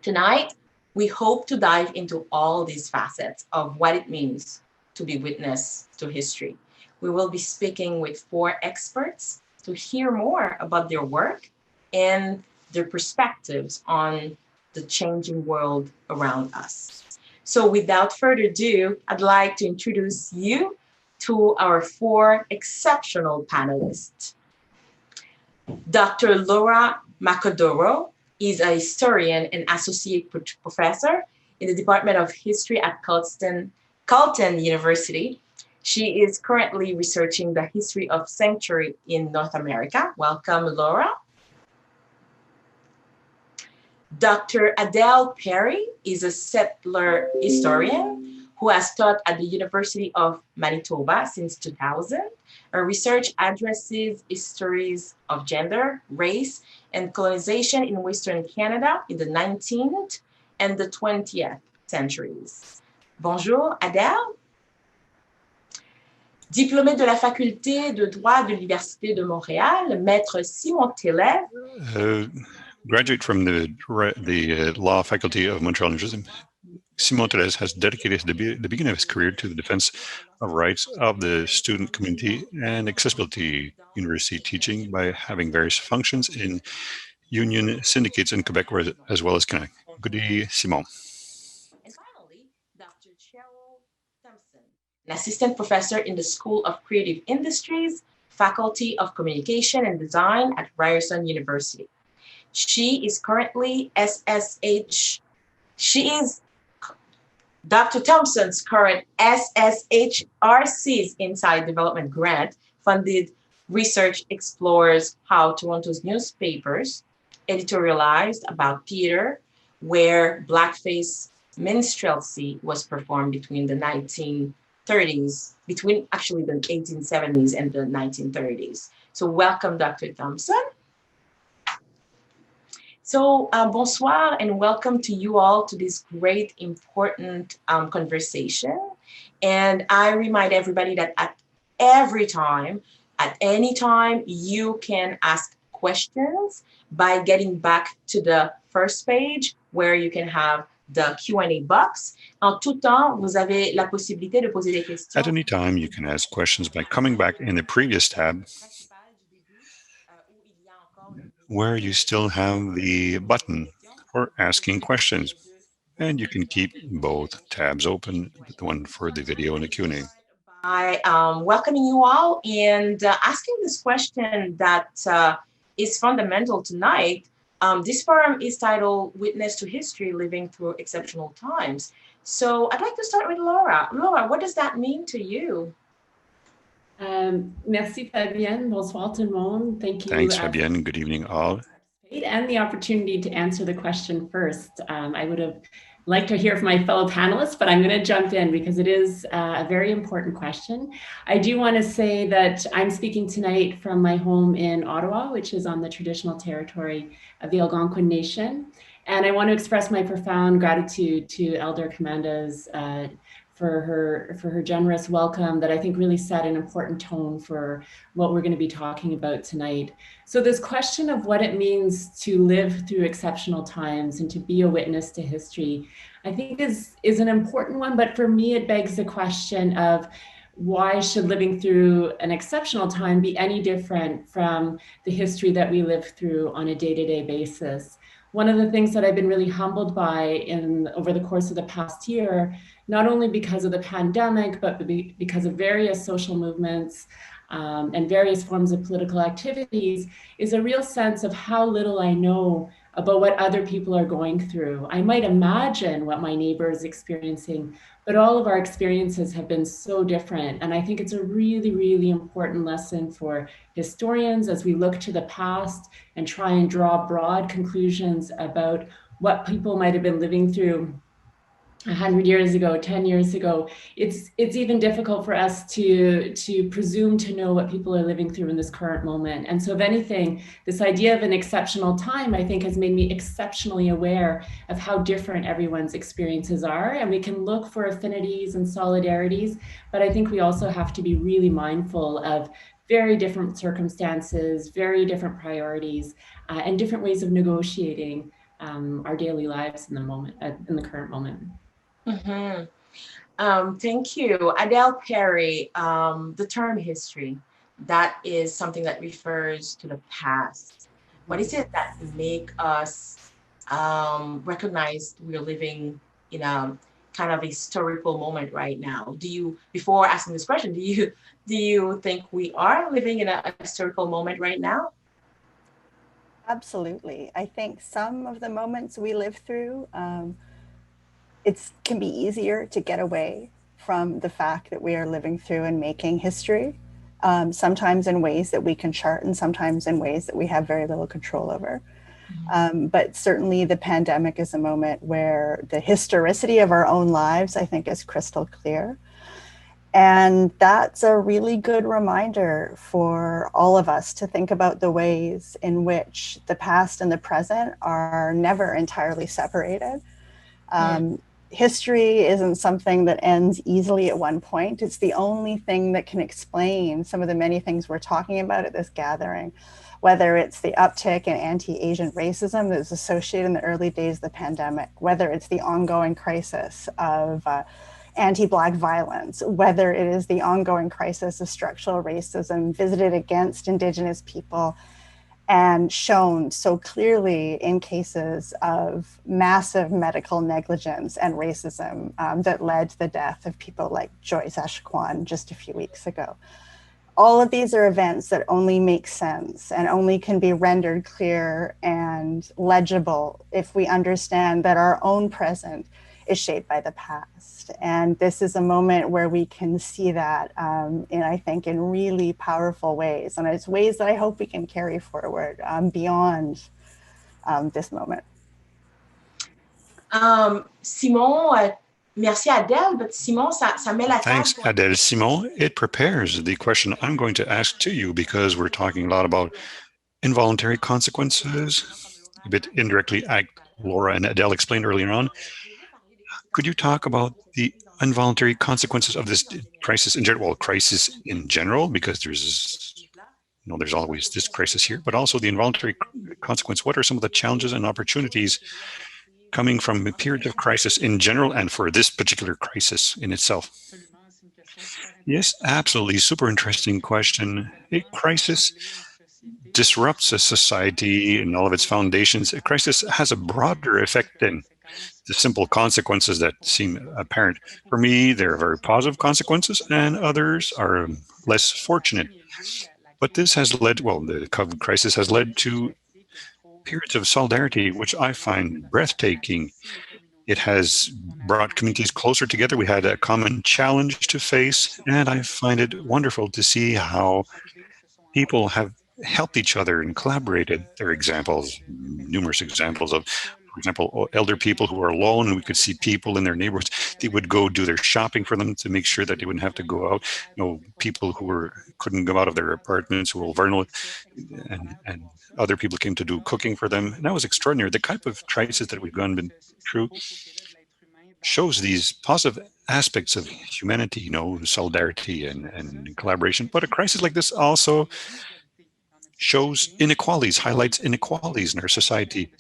Tonight, we hope to dive into all these facets of what it means to be witness to history. We will be speaking with four experts to hear more about their work and their perspectives on the changing world around us. So, without further ado, I'd like to introduce you to our four exceptional panelists. Dr. Laura Macadoro is a historian and associate professor in the Department of History at Carleton University. She is currently researching the history of sanctuary in North America. Welcome, Laura. Dr. Adele Perry is a settler historian who has taught at the University of Manitoba since 2000. Her research addresses histories of gender, race, and colonization in Western Canada in the 19th and the 20th centuries. Bonjour, Adele. Diplômé de la faculté de droit de l'Université de Montréal, Maître Simon Télève. Graduate from the law faculty of Montreal University, Simon Télève has dedicated the beginning of his career to the defense of rights of the student community and accessibility university teaching by having various functions in union syndicates in Quebec as well as Canada. Good day, Simon. And finally, Dr. Cheryl Thompson, an assistant professor in the School of Creative Industries, Faculty of Communication and Design at Ryerson University. She is currently Dr. Thompson's current SSHRC's Inside Development Grant funded research explores how Toronto's newspapers editorialized about theater where blackface minstrelsy was performed between the 1870s and the 1930s. So welcome, Dr. Thompson. So bonsoir and welcome to you all to this great, important conversation. And I remind everybody that at any time, you can ask questions by getting back to the first page where you can have the Q&A box. En tout temps, vous avez la possibilité de poser des questions. At any time, you can ask questions by coming back in the previous tab, where you still have the button for asking questions. And you can keep both tabs open, the one for the video and the Q&A. By welcoming you all and asking this question that is fundamental tonight. This forum is titled Witness to History, Living Through Exceptional Times. So I'd like to start with Laura. Laura, what does that mean to you? Merci Fabienne, bonsoir tout le monde. Thank you. Thanks Fabienne, good evening all. And the opportunity to answer the question first. I would have liked to hear from my fellow panelists, but I'm going to jump in because it is a very important question. I do want to say that I'm speaking tonight from my home in Ottawa, which is on the traditional territory of the Algonquin Nation. And I want to express my profound gratitude to Elder Commandas for her generous welcome that I think really set an important tone for what we're going to be talking about tonight. So this question of what it means to live through exceptional times and to be a witness to history, I think is an important one, but for me, it begs the question of why should living through an exceptional time be any different from the history that we live through on a day-to-day basis? One of the things that I've been really humbled by over the course of the past year, not only because of the pandemic, but because of various social movements and various forms of political activities, is a real sense of how little I know about what other people are going through. I might imagine what my neighbor is experiencing, but all of our experiences have been so different. And I think it's a really, really important lesson for historians as we look to the past and try and draw broad conclusions about what people might have been living through 100 years ago, 10 years ago. It's even difficult for us to presume to know what people are living through in this current moment. And so if anything, this idea of an exceptional time, I think, has made me exceptionally aware of how different everyone's experiences are. And we can look for affinities and solidarities, but I think we also have to be really mindful of very different circumstances, very different priorities, and different ways of negotiating our daily lives in the moment, in the current moment. Mm-hmm. Thank you. Adele Perry, the term history, that is something that refers to the past. What is it that make us recognize we're living in a kind of historical moment right now? Do you, before asking this question, do you think we are living in a historical moment right now? Absolutely. I think some of the moments we live through, it can be easier to get away from the fact that we are living through and making history, sometimes in ways that we can chart and sometimes in ways that we have very little control over. But certainly the pandemic is a moment where the historicity of our own lives, I think, is crystal clear. And that's a really good reminder for all of us to think about the ways in which the past and the present are never entirely separated. History isn't something that ends easily at one point. It's the only thing that can explain some of the many things we're talking about at this gathering, whether it's the uptick in anti-Asian racism that was associated in the early days of the pandemic, whether it's the ongoing crisis of anti-Black violence, whether it is the ongoing crisis of structural racism visited against Indigenous people and shown so clearly in cases of massive medical negligence and racism that led to the death of people like Joyce Echaquan just a few weeks ago. All of these are events that only make sense and only can be rendered clear and legible if we understand that our own present is shaped by the past. And this is a moment where we can see that I think, in really powerful ways. And it's ways that I hope we can carry forward beyond this moment. Simon, merci Adèle, but Simon, ça met la Thanks, table. Adèle. Simon, it prepares the question I'm going to ask to you, because we're talking a lot about involuntary consequences, a bit indirectly, Laura and Adele explained earlier on. Could you talk about the involuntary consequences of this crisis in general? Well, crisis in general, because there's always this crisis here, but also the involuntary consequence. What are some of the challenges and opportunities coming from a period of crisis in general and for this particular crisis in itself? Yes, absolutely. Super interesting question. A crisis disrupts a society and all of its foundations. A crisis has a broader effect than the simple consequences that seem apparent. For me, there are very positive consequences, and others are less fortunate. But this has led, well, the COVID crisis has led to periods of solidarity, which I find breathtaking. It has brought communities closer together. We had a common challenge to face, and I find it wonderful to see how people have helped each other and collaborated. There are examples, numerous examples of, for example, elder people who are alone, and we could see people in their neighborhoods. They would go do their shopping for them to make sure that they wouldn't have to go out. People who couldn't go out of their apartments, who were vulnerable, and other people came to do cooking for them. And that was extraordinary. The type of crisis that we've been through shows these positive aspects of humanity, solidarity and collaboration. But a crisis like this also shows inequalities, highlights inequalities in our society,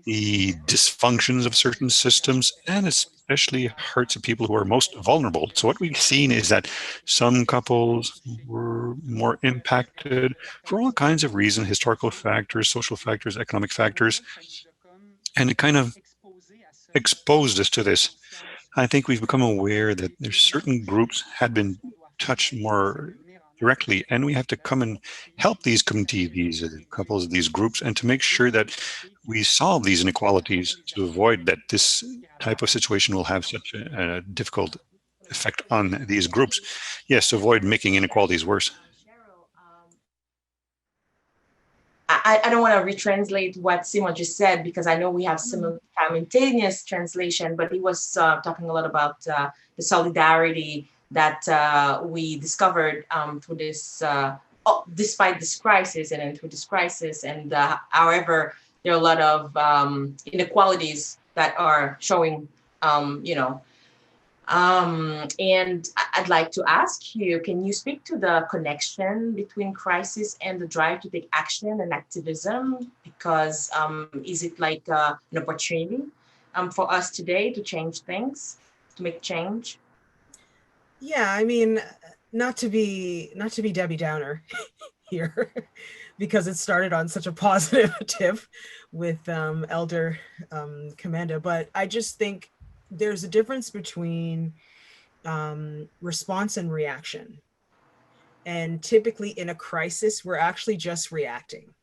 the dysfunctions of certain systems, and especially hurts of people who are most vulnerable. So what we've seen is that some couples were more impacted for all kinds of reasons, historical factors, social factors, economic factors, and it kind of exposed us to this. I think we've become aware that there's certain groups had been touched more directly, and we have to come and help these communities, these couples, these groups, and to make sure that we solve these inequalities to avoid that this type of situation will have such a difficult effect on these groups. Yes, to avoid making inequalities worse. I don't want to retranslate what Simon just said, because I know we have simultaneous translation, but he was talking a lot about the solidarity that we discovered through this, despite this crisis and through this crisis. And however, there are a lot of inequalities that are showing, And I'd like to ask you, can you speak to the connection between crisis and the drive to take action and activism? Because is it like an opportunity for us today to change things, to make change? Yeah, I mean, not to be Debbie Downer here, because it started on such a positive tip with Elder Commanda, but I just think there's a difference between response and reaction. And typically in a crisis, we're actually just reacting,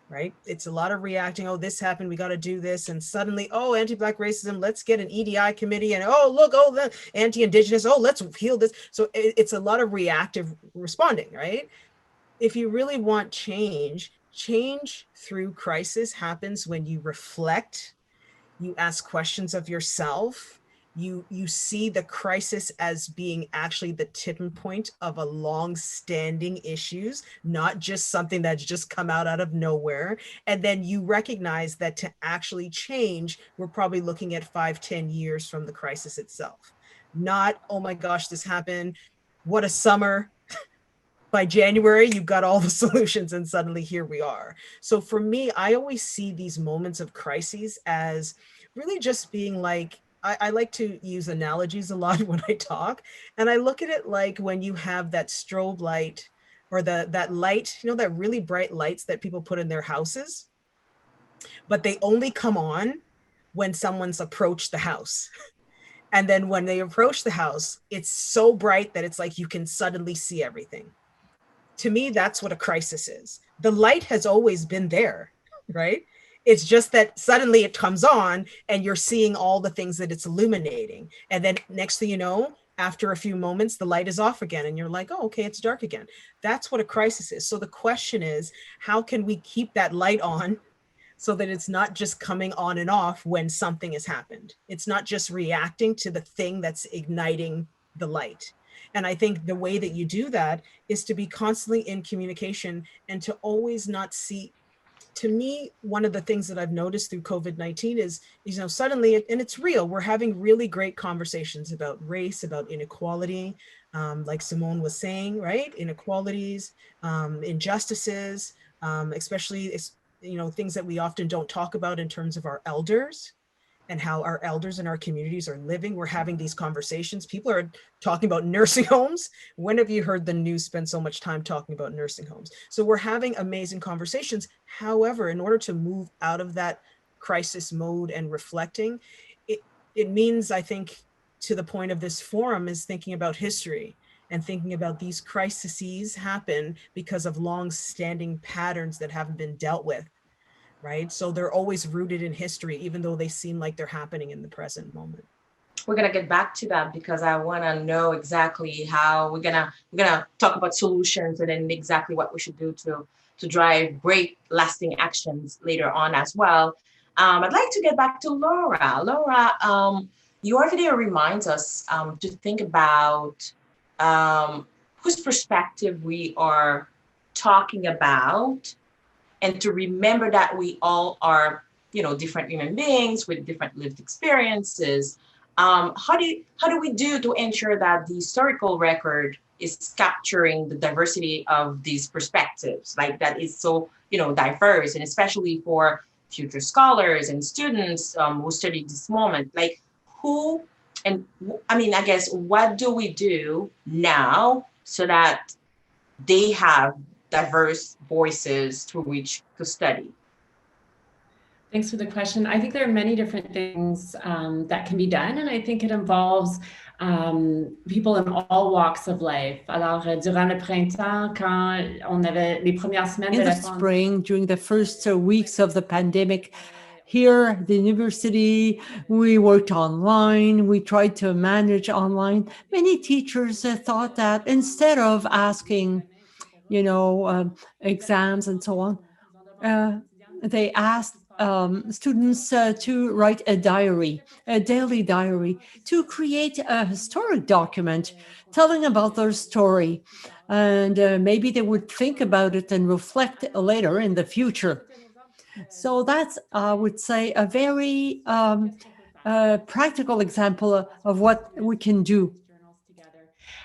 right? It's a lot of reacting. Oh, this happened. We got to do this. And suddenly, oh, anti-Black racism, let's get an EDI committee. And oh, look, oh, the anti-Indigenous, oh, let's heal this. So it's a lot of reactive responding, right? If you really want change, change through crisis happens when you reflect, you ask questions of yourself, you see the crisis as being actually the tipping point of a long-standing issues, not just something that's just come out of nowhere. And then you recognize that to actually change, we're probably looking at 5-10 years from the crisis itself. Not, oh my gosh, this happened, what a summer. By January, you've got all the solutions and suddenly here we are. So for me, I always see these moments of crises as really just being like, I like to use analogies a lot when I talk. And I look at it like when you have that strobe light or that light, you know, that really bright lights that people put in their houses, but they only come on when someone's approached the house. And then when they approach the house, it's so bright that it's like you can suddenly see everything. To me, that's what a crisis is. The light has always been there, right? It's just that suddenly it comes on and you're seeing all the things that it's illuminating. And then next thing you know, after a few moments, the light is off again and you're like, oh, okay, it's dark again. That's what a crisis is. So the question is, how can we keep that light on so that it's not just coming on and off when something has happened? It's not just reacting to the thing that's igniting the light. And I think the way that you do that is to be constantly in communication and to always not see. To me, one of the things that I've noticed through COVID-19 is, you know, suddenly, and it's real, we're having really great conversations about race, about inequality, like Simone was saying, right? Inequalities, injustices, especially, you know, things that we often don't talk about in terms of our elders and how our elders in our communities are living. We're having these conversations. People are talking about nursing homes. When have you heard the news spend so much time talking about nursing homes? So we're having amazing conversations. However, in order to move out of that crisis mode and reflecting, it means, I think, to the point of this forum, is thinking about history and thinking about these crises happen because of long-standing patterns that haven't been dealt with. Right? So they're always rooted in history, even though they seem like they're happening in the present moment. We're gonna get back to that because I wanna know exactly how we're gonna talk about solutions and then exactly what we should do to drive great lasting actions later on as well. I'd like to get back to Laura. Laura, your video reminds us to think about whose perspective we are talking about, and to remember that we all are, you know, different human beings with different lived experiences. How do we do to ensure that the historical record is capturing the diversity of these perspectives, like that is so, you know, diverse, and especially for future scholars and students who study this moment, like who, and I mean, I guess, what do we do now so that they have diverse voices through which to study? Thanks for the question. I think there are many different things that can be done, and I think it involves people in all walks of life. Alors, durant le printemps, quand on avait les premières semaines in the spring, during the first weeks of the pandemic, here at the university, we worked online. We tried to manage online. Many teachers thought that instead of asking, you know, exams and so on, they asked students to write a diary, a daily diary, to create a historic document telling about their story. And maybe they would think about it and reflect later in the future. So that's, I would say, a very practical example of what we can do.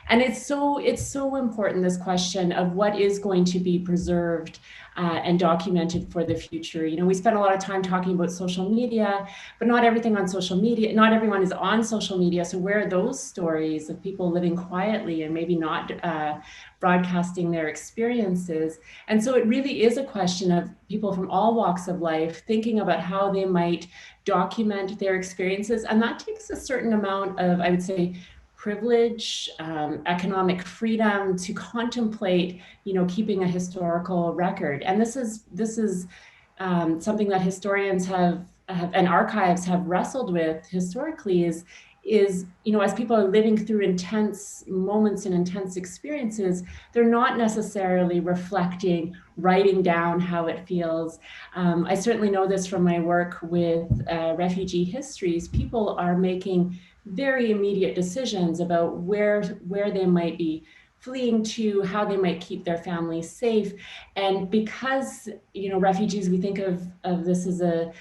And it's so important, this question of what is going to be preserved and documented for the future. You know, we spend a lot of time talking about social media, but not everything on social media, not everyone is on social media. So where are those stories of people living quietly and maybe not broadcasting their experiences? And so it really is a question of people from all walks of life thinking about how they might document their experiences. And that takes a certain amount of, I would say, privilege, economic freedom to contemplate, you know, keeping a historical record. And this is something that historians have and archives have wrestled with historically is, you know, as people are living through intense moments and intense experiences, they're not necessarily reflecting, writing down how it feels. I certainly know this from my work with refugee histories. People are making very immediate decisions about where they might be fleeing to, how they might keep their families safe. And because, you know, refugees, we think of this as a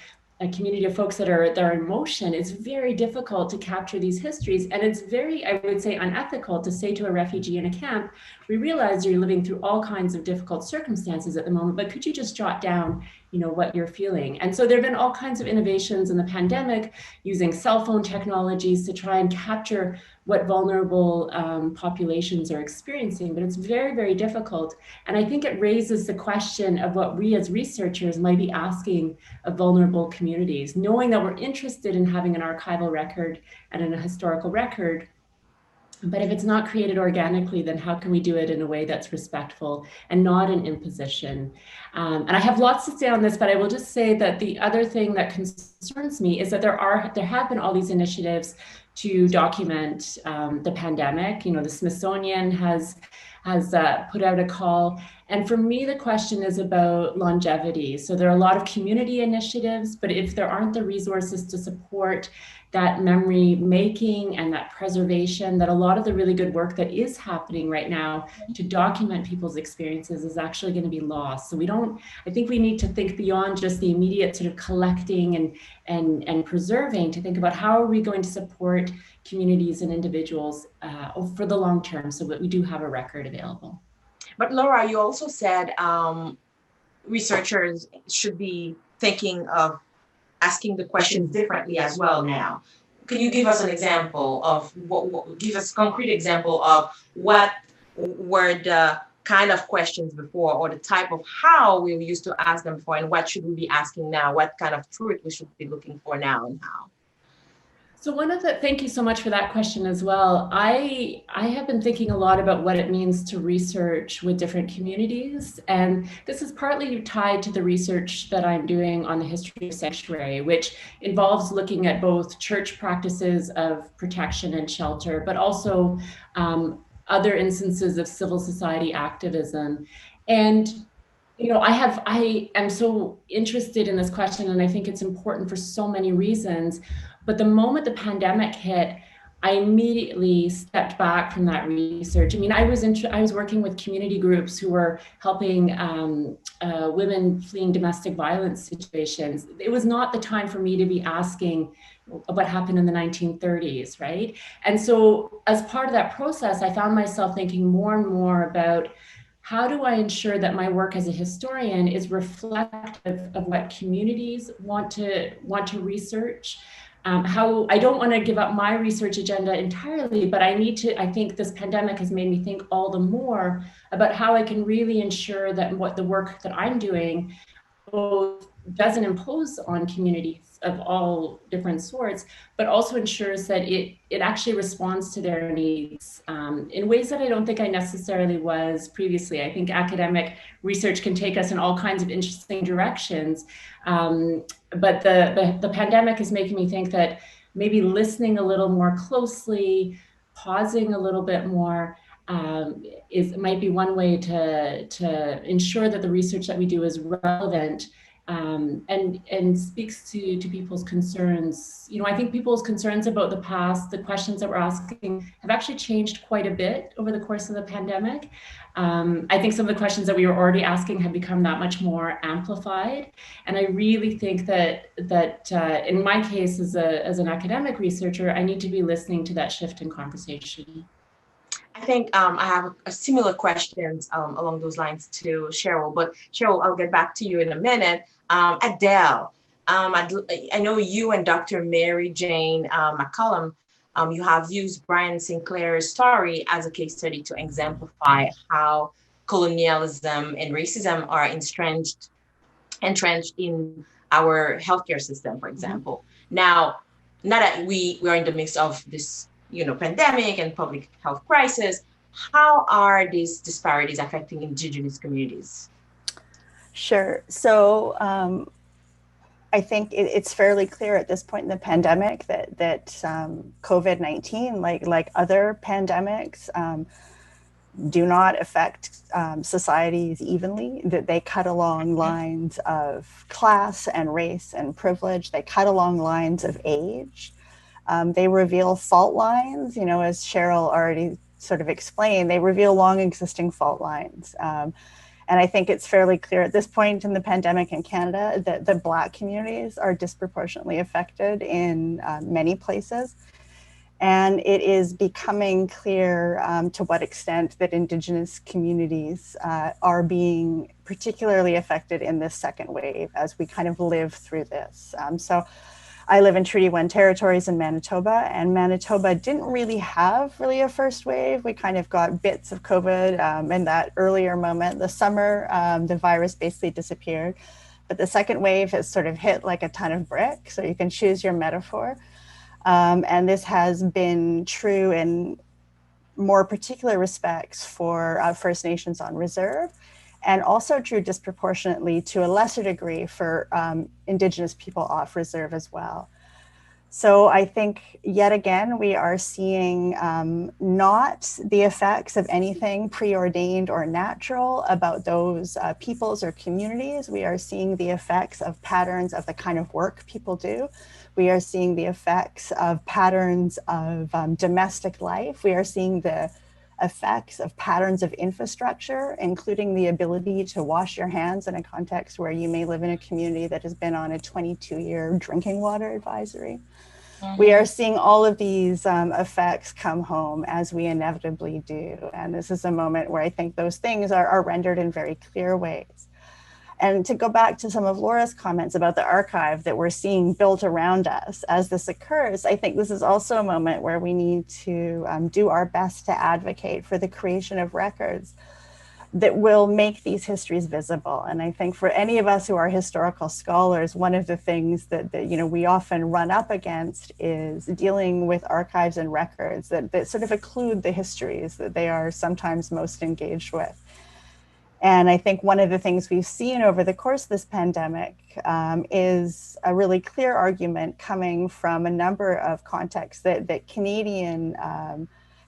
community of folks that are in motion, it's very difficult to capture these histories. And it's very, I would say, unethical to say to a refugee in a camp, we realize you're living through all kinds of difficult circumstances at the moment, but could you just jot down, you know, what you're feeling? And so there have been all kinds of innovations in the pandemic using cell phone technologies to try and capture what vulnerable populations are experiencing, but it's very, very difficult. And I think it raises the question of what we as researchers might be asking of vulnerable communities, knowing that we're interested in having an archival record and a historical record. But if it's not created organically, then how can we do it in a way that's respectful and not an imposition? And I have lots to say on this, but I will just say that the other thing that concerns me is that there have been all these initiatives to document the pandemic. You know, the Smithsonian has put out a call. And for me, the question is about longevity. So there are a lot of community initiatives, but if there aren't the resources to support that memory making and that preservation, that a lot of the really good work that is happening right now to document people's experiences is actually going to be lost. So I think we need to think beyond just the immediate sort of collecting and preserving, to think about how are we going to support communities and individuals for the long term so that we do have a record available. But Laura, you also said researchers should be thinking of asking the questions differently as well now. Can you give us an example of give us a concrete example of what were the kind of questions before, or the type of how we used to ask them before, and what should we be asking now? What kind of truth we should be looking for now, and how? So thank you so much for that question as well. I have been thinking a lot about what it means to research with different communities. And this is partly tied to the research that I'm doing on the history of sanctuary, which involves looking at both church practices of protection and shelter, but also other instances of civil society activism. And you know, I am so interested in this question, and I think it's important for so many reasons. But the moment the pandemic hit, I immediately stepped back from that research. I mean, I was working with community groups who were helping women fleeing domestic violence situations. It was not the time for me to be asking what happened in the 1930s, right? And so as part of that process, I found myself thinking more and more about, how do I ensure that my work as a historian is reflective of what communities want to research? How I don't want to give up my research agenda entirely, but I think this pandemic has made me think all the more about how I can really ensure that what the work that I'm doing both doesn't impose on communities of all different sorts, but also ensures that it actually responds to their needs in ways that I don't think I necessarily was previously. I think academic research can take us in all kinds of interesting directions, but the pandemic is making me think that maybe listening a little more closely, pausing a little bit more, might be one way to ensure that the research that we do is relevant and speaks to people's concerns. You know, I think people's concerns about the past, the questions that we're asking, have actually changed quite a bit over the course of the pandemic. I think some of the questions that we were already asking have become that much more amplified. And I really think that in my case, as an academic researcher, I need to be listening to that shift in conversation. I think I have a similar questions along those lines to Cheryl, but Cheryl, I'll get back to you in a minute. Adele, I know you and Dr. Mary Jane McCollum, you have used Brian Sinclair's story as a case study to exemplify how colonialism and racism are entrenched in our healthcare system, for example. Now, now that we are in the midst of this, pandemic and public health crisis, how are these disparities affecting Indigenous communities? Sure. So I think it's fairly clear at this point in the pandemic that COVID-19, like other pandemics, do not affect societies evenly, that they cut along lines of class and race and privilege. They cut along lines of age. They reveal fault lines, as Cheryl already sort of explained, they reveal long existing fault lines. And I think it's fairly clear at this point in the pandemic in Canada that the Black communities are disproportionately affected in many places. And it is becoming clear to what extent that Indigenous communities are being particularly affected in this second wave as we kind of live through this. So I live in Treaty 1 territories in Manitoba, and Manitoba didn't really have a first wave. We kind of got bits of COVID in that earlier moment. The summer, the virus basically disappeared, but the second wave has sort of hit like a ton of bricks, so you can choose your metaphor. And this has been true in more particular respects for First Nations on reserve, and also true disproportionately to a lesser degree for Indigenous people off reserve as well. So I think yet again, we are seeing not the effects of anything preordained or natural about those peoples or communities. We are seeing the effects of patterns of the kind of work people do. We are seeing the effects of patterns of domestic life. We are seeing the effects of patterns of infrastructure, including the ability to wash your hands in a context where you may live in a community that has been on a 22-year drinking water advisory. Mm-hmm. We are seeing all of these effects come home as we inevitably do. And this is a moment where I think those things are rendered in very clear ways. And to go back to some of Laura's comments about the archive that we're seeing built around us as this occurs, I think this is also a moment where we need to do our best to advocate for the creation of records that will make these histories visible. And I think for any of us who are historical scholars, one of the things that we often run up against is dealing with archives and records that sort of occlude the histories that they are sometimes most engaged with. And I think one of the things we've seen over the course of this pandemic is a really clear argument coming from a number of contexts that Canadian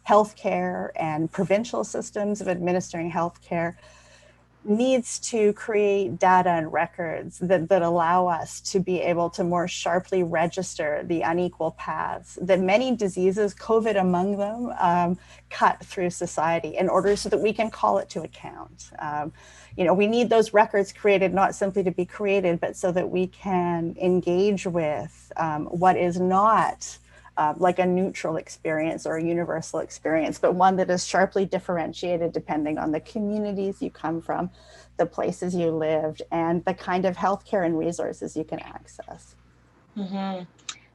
healthcare and provincial systems of administering healthcare needs to create data and records that allow us to be able to more sharply register the unequal paths that many diseases, COVID among them, cut through society in order so that we can call it to account. We need those records created not simply to be created, but so that we can engage with what is not like a neutral experience or a universal experience, but one that is sharply differentiated depending on the communities you come from, the places you lived, and the kind of healthcare and resources you can access. Mm-hmm.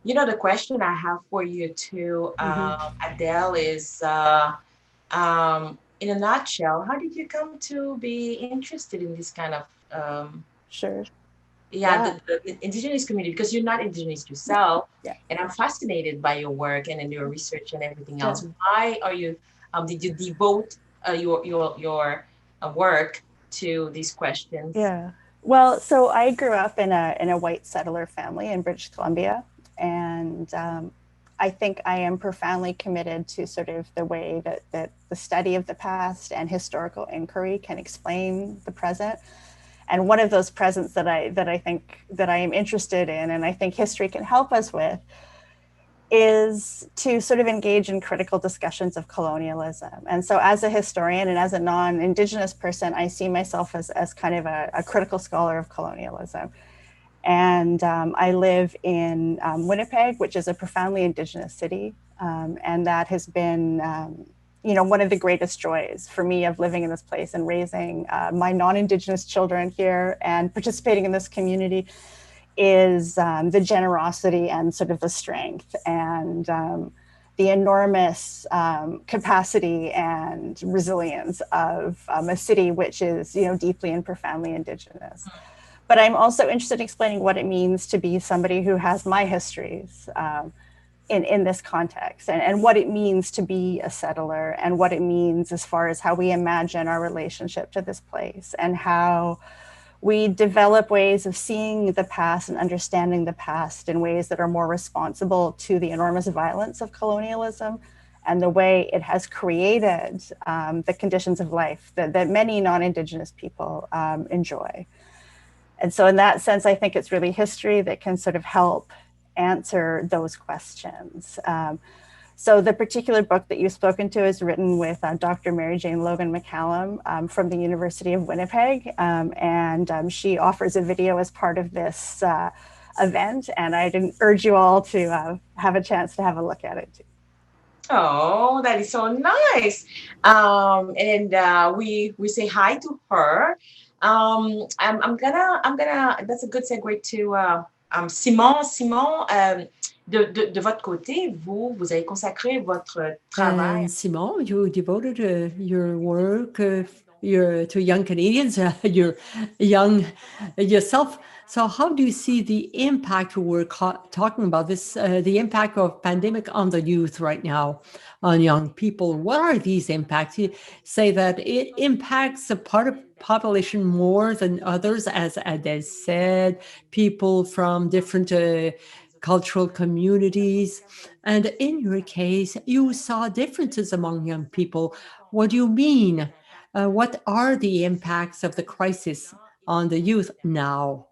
The question I have for you too, Adele, is in a nutshell, how did you come to be interested in this kind of Sure. Yeah. The Indigenous community, because you're not Indigenous yourself, yeah. And I'm fascinated by your work and your research and everything else. Yeah. Why are you? Did you devote your work to these questions? Yeah. Well, so I grew up in a white settler family in British Columbia, and I think I am profoundly committed to sort of the way that the study of the past and historical inquiry can explain the present. And one of those presents that I think that I am interested in, and I think history can help us with, is to sort of engage in critical discussions of colonialism. And so as a historian and as a non-Indigenous person, I see myself as kind of a critical scholar of colonialism. And I live in Winnipeg, which is a profoundly Indigenous city. And that has been, one of the greatest joys for me of living in this place and raising my non-Indigenous children here and participating in this community is the generosity and sort of the strength and the enormous capacity and resilience of a city which is, deeply and profoundly Indigenous. But I'm also interested in explaining what it means to be somebody who has my histories in this context, and what it means to be a settler, and what it means as far as how we imagine our relationship to this place, and how we develop ways of seeing the past and understanding the past in ways that are more responsible to the enormous violence of colonialism and the way it has created the conditions of life that many non-Indigenous people enjoy. And so in that sense, I think it's really history that can sort of help answer those questions. So the particular book that you've spoken to is written with Dr. Mary Jane Logan McCallum from the University of Winnipeg. And she offers a video as part of this event. And I'd urge you all to have a chance to have a look at it too. Oh, that is so nice. And we say hi to her. I'm gonna. That's a good segue to Simon. De votre côté, vous avez consacré votre travail. And Simon, you devoted your work to young Canadians, you're young yourself. So how do you see the impact we're talking about this, the impact of pandemic on the youth right now, on young people? What are these impacts? You say that it impacts a part of population more than others, as Adele said, people from different cultural communities. And in your case, you saw differences among young people. What do you mean? What are the impacts of the crisis on the youth now?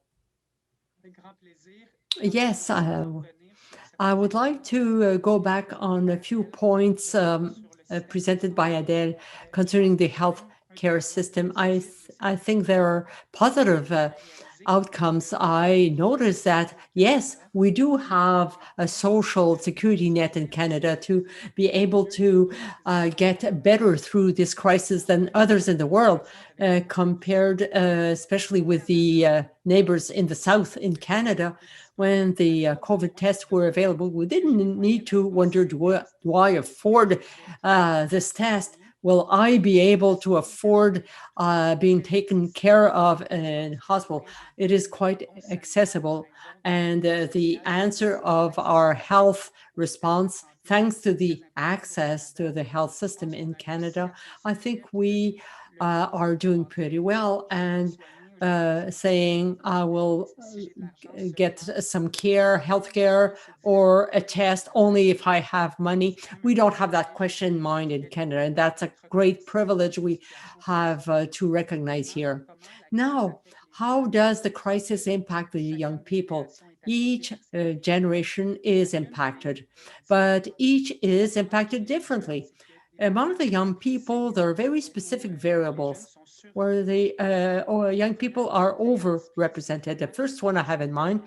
Yes, I would like to go back on a few points presented by Adele concerning the health care system. I think there are positive outcomes. I noticed that, yes, we do have a social security net in Canada to be able to get better through this crisis than others in the world, compared especially with the neighbors in the south in Canada. When the COVID tests were available, we didn't need to wonder, do I afford this test? Will I be able to afford being taken care of in hospital? It is quite accessible. And the answer of our health response, thanks to the access to the health system in Canada, I think we are doing pretty well. And saying I will get some care, healthcare, or a test only if I have money. We don't have that question in mind in Canada, and that's a great privilege we have to recognize here. Now, how does the crisis impact the young people? Each generation is impacted, but each is impacted differently. Among the young people, there are very specific variables where the young people are overrepresented. The first one I have in mind,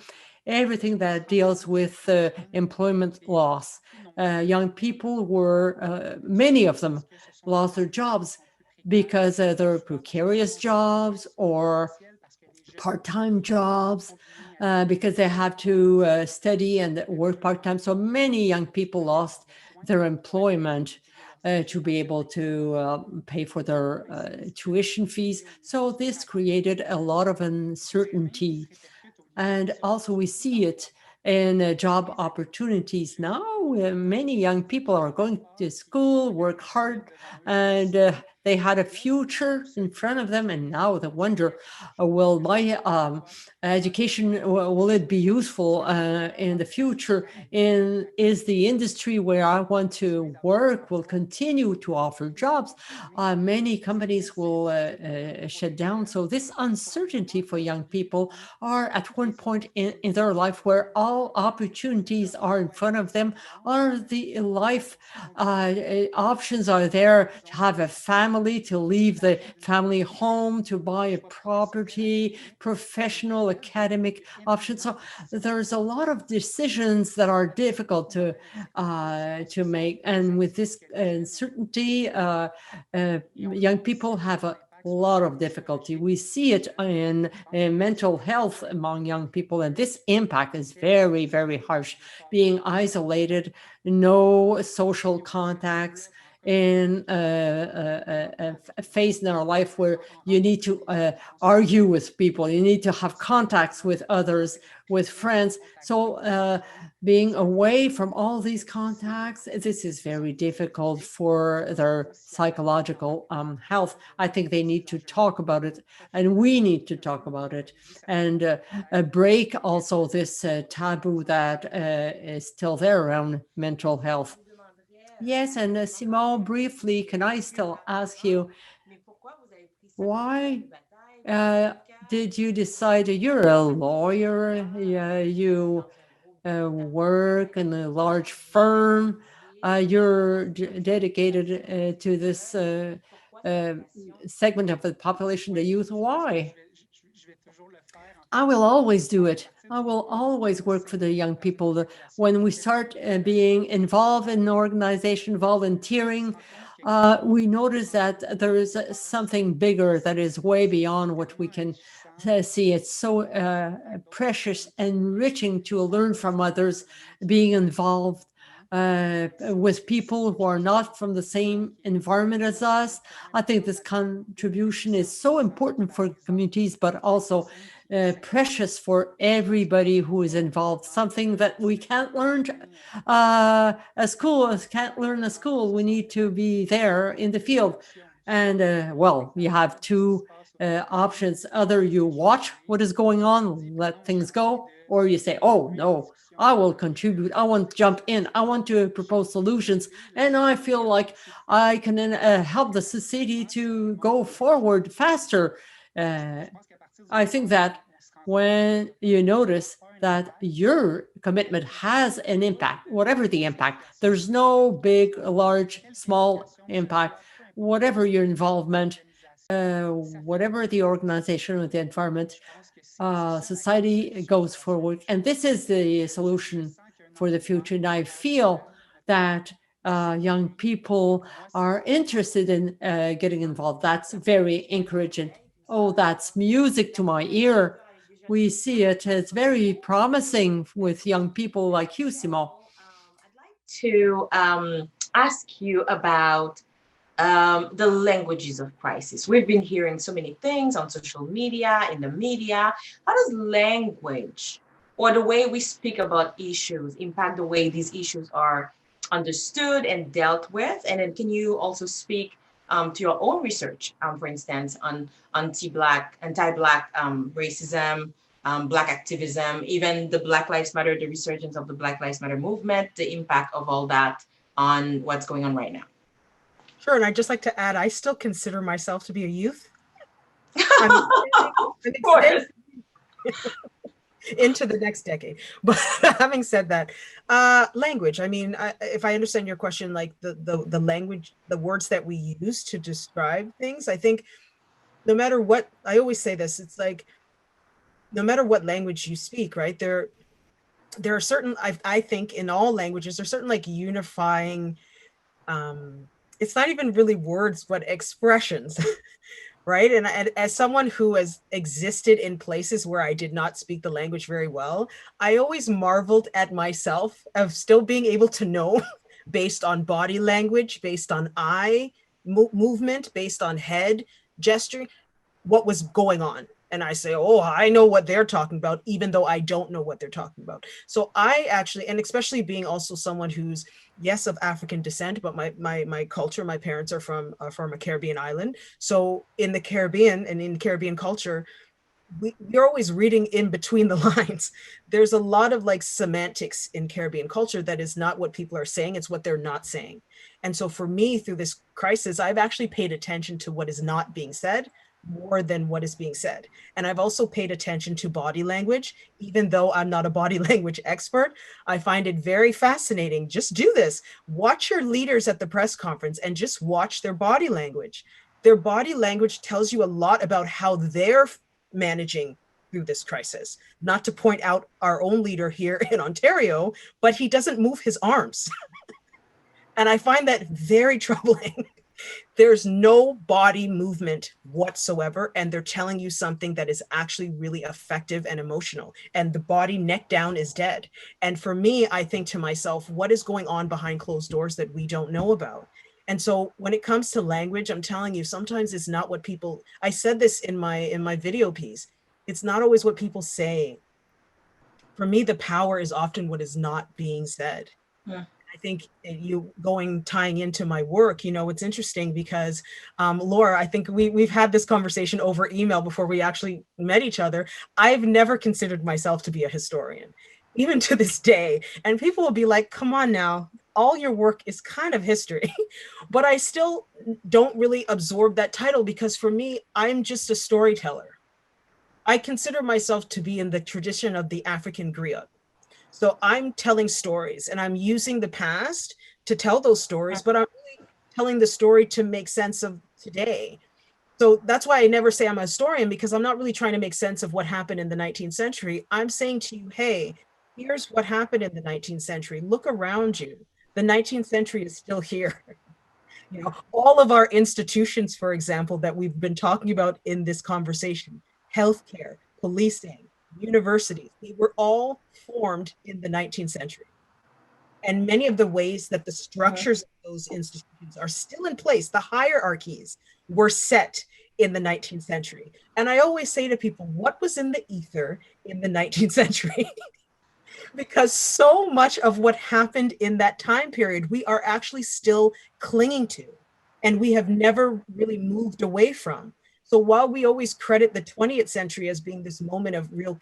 everything that deals with employment loss. Young people were, many of them lost their jobs because they're precarious jobs or part-time jobs, because they have to study and work part-time. So many young people lost their employment to be able to pay for their tuition fees. So this created a lot of uncertainty. And also we see it in job opportunities now. Many young people are going to school, work hard, and They had a future in front of them, and now they wonder, will my education, will it be useful in the future? Is the industry where I want to work will continue to offer jobs? Many companies will shut down. So this uncertainty for young people are at one point in their life where all opportunities are in front of them, or the life options are there to have a family, to leave the family home, to buy a property, professional, academic options. So there's a lot of decisions that are difficult to make, and with this uncertainty, young people have a lot of difficulty. We see it in mental health among young people, and this impact is very, very harsh. Being isolated, no social contacts, in a phase in our life where you need to argue with people, you need to have contacts with others, with friends. So being away from all these contacts, this is very difficult for their psychological health. I think they need to talk about it, and we need to talk about it, and break also this taboo that is still there around mental health. Yes, and Simon, briefly, can I still ask you, why did you decide, you're a lawyer, you work in a large firm, you're dedicated to this segment of the population, the youth. Why? I will always do it. I will always work for the young people. When we start being involved in an organization, volunteering, we notice that there is something bigger that is way beyond what we can see. It's so precious, enriching to learn from others, being involved with people who are not from the same environment as us. I think this contribution is so important for communities, but also precious for everybody who is involved. Something that we can't learn at school, can't learn at school. We need to be there in the field. And well, you have two options. Either you watch what is going on, let things go, or you say, oh no, I will contribute. I want to jump in. I want to propose solutions. And I feel like I can help the society to go forward faster. I think that when you notice that your commitment has an impact, whatever the impact, there's no big, large, small impact, whatever your involvement, whatever the organization or the environment, society goes forward. And this is the solution for the future. And I feel that young people are interested in getting involved. That's very encouraging. Oh, that's music to my ear. We see it. It's very promising with young people like you, Simon. To ask you about the languages of crisis. We've been hearing so many things on social media, in the media. How does language or the way we speak about issues impact the way these issues are understood and dealt with? And then can you also speak to your own research, for instance, on anti-Black racism, Black activism, even the Black Lives Matter, the resurgence of the Black Lives Matter movement, the impact of all that on what's going on right now? Sure, and I'd just like to add, I still consider myself to be a youth. I'm extending into the next decade. But having said that, language, I mean, if I understand your question, like the language, the words that we use to describe things, I think no matter what, I always say this, it's like, no matter what language you speak, right, there are certain, I think in all languages, there's certain like unifying, it's not even really words, but expressions, right? And as someone who has existed in places where I did not speak the language very well, I always marveled at myself of still being able to know based on body language, based on eye movement, based on head gesturing, what was going on. and I say, oh, I know what they're talking about, even though I don't know what they're talking about. So I actually, and especially being also someone who's, yes, of African descent, but my culture, my parents are from a Caribbean island. So in the Caribbean and in Caribbean culture, we're always reading in between the lines. There's a lot of like semantics in Caribbean culture that is not what people are saying, it's what they're not saying. And so for me, through this crisis, I've actually paid attention to what is not being said more than what is being said. And I've also paid attention to body language, even though I'm not a body language expert. I find it very fascinating. Just do this. Watch your leaders at the press conference and just watch their body language. Their body language tells you a lot about how they're managing through this crisis. Not to point out our own leader here in Ontario, but he doesn't move his arms. And I find that very troubling. There's no body movement whatsoever, and they're telling you something that is actually really effective and emotional. And the body neck down is dead. And for me, I think to myself, what is going on behind closed doors that we don't know about? And so when it comes to language, I'm telling you, sometimes it's not what people, I said this in my video piece, it's not always what people say. For me, the power is often what is not being said. Yeah. I think tying into my work, it's interesting because Laura, I think we've had this conversation over email before we actually met each other. I've never considered myself to be a historian, even to this day. And people will be like, come on now, all your work is kind of history. But I still don't really absorb that title because for me, I'm just a storyteller. I consider myself to be in the tradition of the African griot. So I'm telling stories and I'm using the past to tell those stories, but I'm really telling the story to make sense of today. So that's why I never say I'm a historian, because I'm not really trying to make sense of what happened in the 19th century. I'm saying to you, hey, here's what happened in the 19th century. Look around you. The 19th century is still here. All of our institutions, for example, that we've been talking about in this conversation, healthcare, policing, universities, they were all formed in the 19th century. And many of the ways that the structures of those institutions are still in place, the hierarchies were set in the 19th century. And I always say to people, what was in the ether in the 19th century? Because so much of what happened in that time period, we are actually still clinging to, and we have never really moved away from. So while we always credit the 20th century as being this moment of real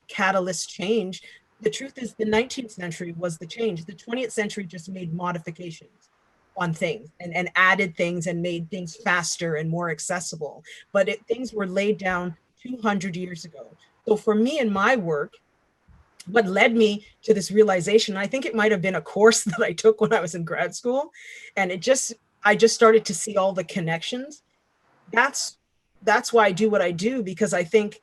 catalyst change, the truth is the 19th century was the change. The 20th century just made modifications on things and added things and made things faster and more accessible. But things were laid down 200 years ago. So for me in my work, what led me to this realization, I think it might have been a course that I took when I was in grad school, and I just started to see all the connections. That's why I do what I do, because I think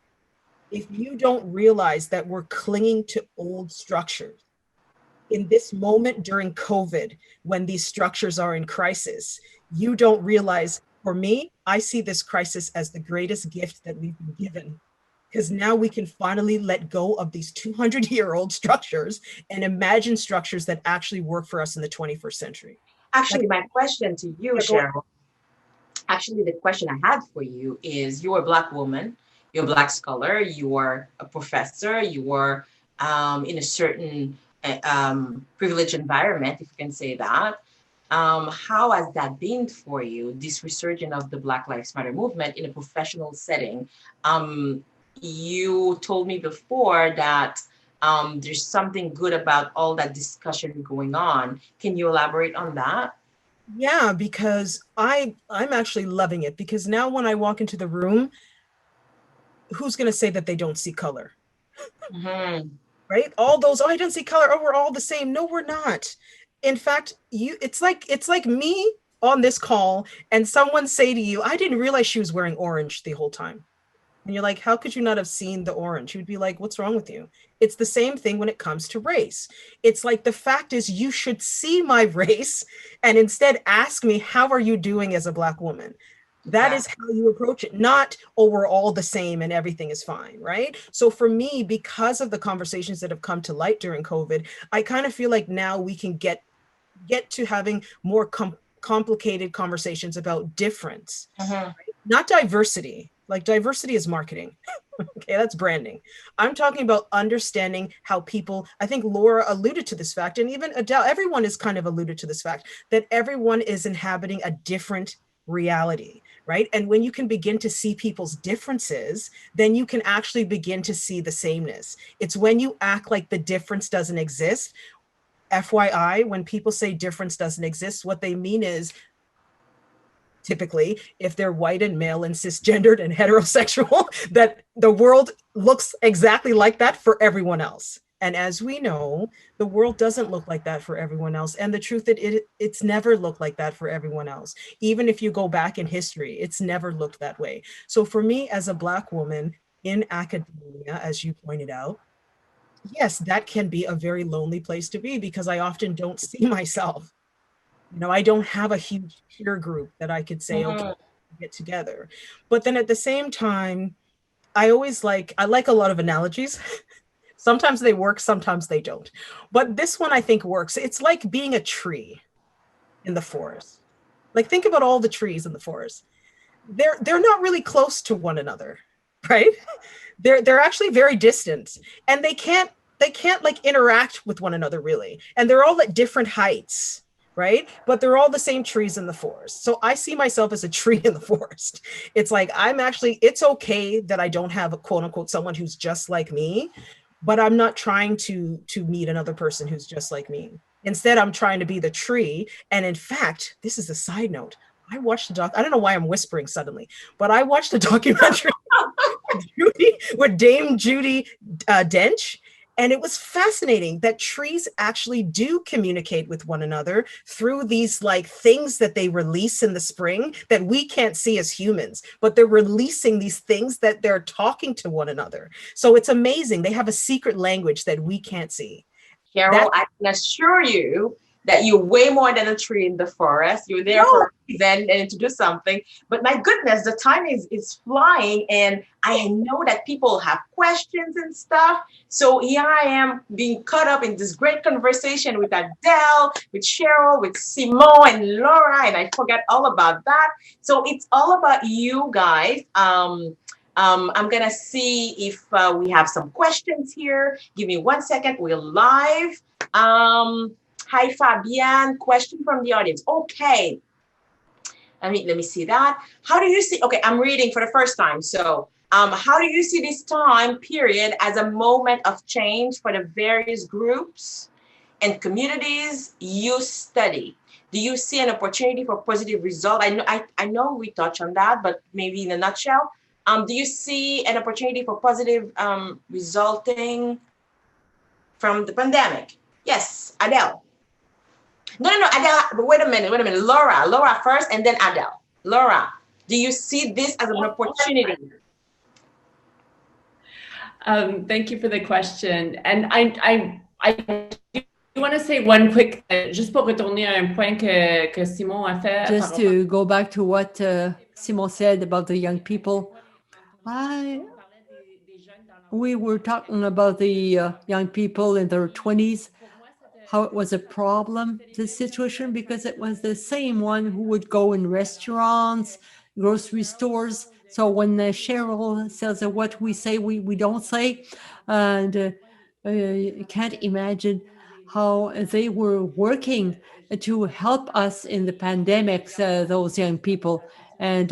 if you don't realize that we're clinging to old structures in this moment during COVID, when these structures are in crisis, you don't realize. For me, I see this crisis as the greatest gift that we've been given, because now we can finally let go of these 200-year-old structures and imagine structures that actually work for us in the 21st century. Actually, my question to you, Cheryl, actually the question I had for you is, you're a Black woman, you're a Black scholar, you are a professor, you are in a certain privileged environment, if you can say that. How has that been for you, this resurgence of the Black Lives Matter movement in a professional setting? You told me before that there's something good about all that discussion going on. Can you elaborate on that? Yeah, because I'm actually loving it, because now when I walk into the room, who's going to say that they don't see color? Mm-hmm. Right? All those, oh, I don't see color. Oh, we're all the same. No, we're not. In fact, it's like me on this call and someone say to you, I didn't realize she was wearing orange the whole time. And you're like, how could you not have seen the orange? You'd be like, what's wrong with you? It's the same thing when it comes to race. It's like, the fact is, you should see my race and instead ask me, how are you doing as a Black woman? That is how you approach it, not, oh, we're all the same and everything is fine, right? So for me, because of the conversations that have come to light during COVID, I kind of feel like now we can get to having more complicated conversations about difference, right? Not diversity. Like diversity is marketing. Okay, that's branding. I'm talking about understanding how people, I think Laura alluded to this fact, and even Adele, everyone has kind of alluded to this fact, that everyone is inhabiting a different reality, right? And when you can begin to see people's differences, then you can actually begin to see the sameness. It's when you act like the difference doesn't exist. FYI, when people say difference doesn't exist, what they mean is, typically, if they're white and male and cisgendered and heterosexual, that the world looks exactly like that for everyone else. And as we know, the world doesn't look like that for everyone else. And the truth that it's never looked like that for everyone else. Even if you go back in history, it's never looked that way. So for me, as a Black woman in academia, as you pointed out, yes, that can be a very lonely place to be, because I often don't see myself. I don't have a huge peer group that I could say, okay, get together. But then at the same time, I like a lot of analogies. Sometimes they work, sometimes they don't. But this one I think works. It's like being a tree in the forest. Like, think about all the trees in the forest. They're not really close to one another, right? They're actually very distant, and they can't like interact with one another really. And they're all at different heights, right? But they're all the same trees in the forest. So I see myself as a tree in the forest. It's like, it's okay that I don't have a quote unquote someone who's just like me, but I'm not trying to meet another person who's just like me. Instead, I'm trying to be the tree. And in fact, this is a side note. I watched I don't know why I'm whispering suddenly, but I watched a documentary with Dame Judi Dench. And it was fascinating that trees actually do communicate with one another through these like things that they release in the spring that we can't see as humans, but they're releasing these things that they're talking to one another. So it's amazing. They have a secret language that we can't see. Cheryl, I can assure you that you're way more than a tree in the forest. You're there for a reason and to do something. But my goodness, the time is flying, and I know that people have questions and stuff. So here I am being caught up in this great conversation with Adele, with Cheryl, with Simone and Laura, and I forgot all about that. So it's all about you guys. I'm gonna see if we have some questions here. Give me 1 second. We're live. Hi, Fabian. Question from the audience. Okay. Let me see that. How do you see? Okay, I'm reading for the first time. So, how do you see this time period as a moment of change for the various groups and communities you study? Do you see an opportunity for positive result? I know we touched on that, but maybe in a nutshell. Do you see an opportunity for positive resulting from the pandemic? Yes, Adele. No, Adele, wait a minute. Laura first, and then Adele. Laura, do you see this as an opportunity? Thank you for the question. And I do want to say one quick, juste pour retourner à un point que Simon a fait. Just to go back to what Simon said about the young people. We were talking about the young people in their 20s, how it was a problem, this situation, because it was the same one who would go in restaurants, grocery stores. So when Cheryl says what we say, we don't say. And you can't imagine how they were working to help us in the pandemics, those young people. And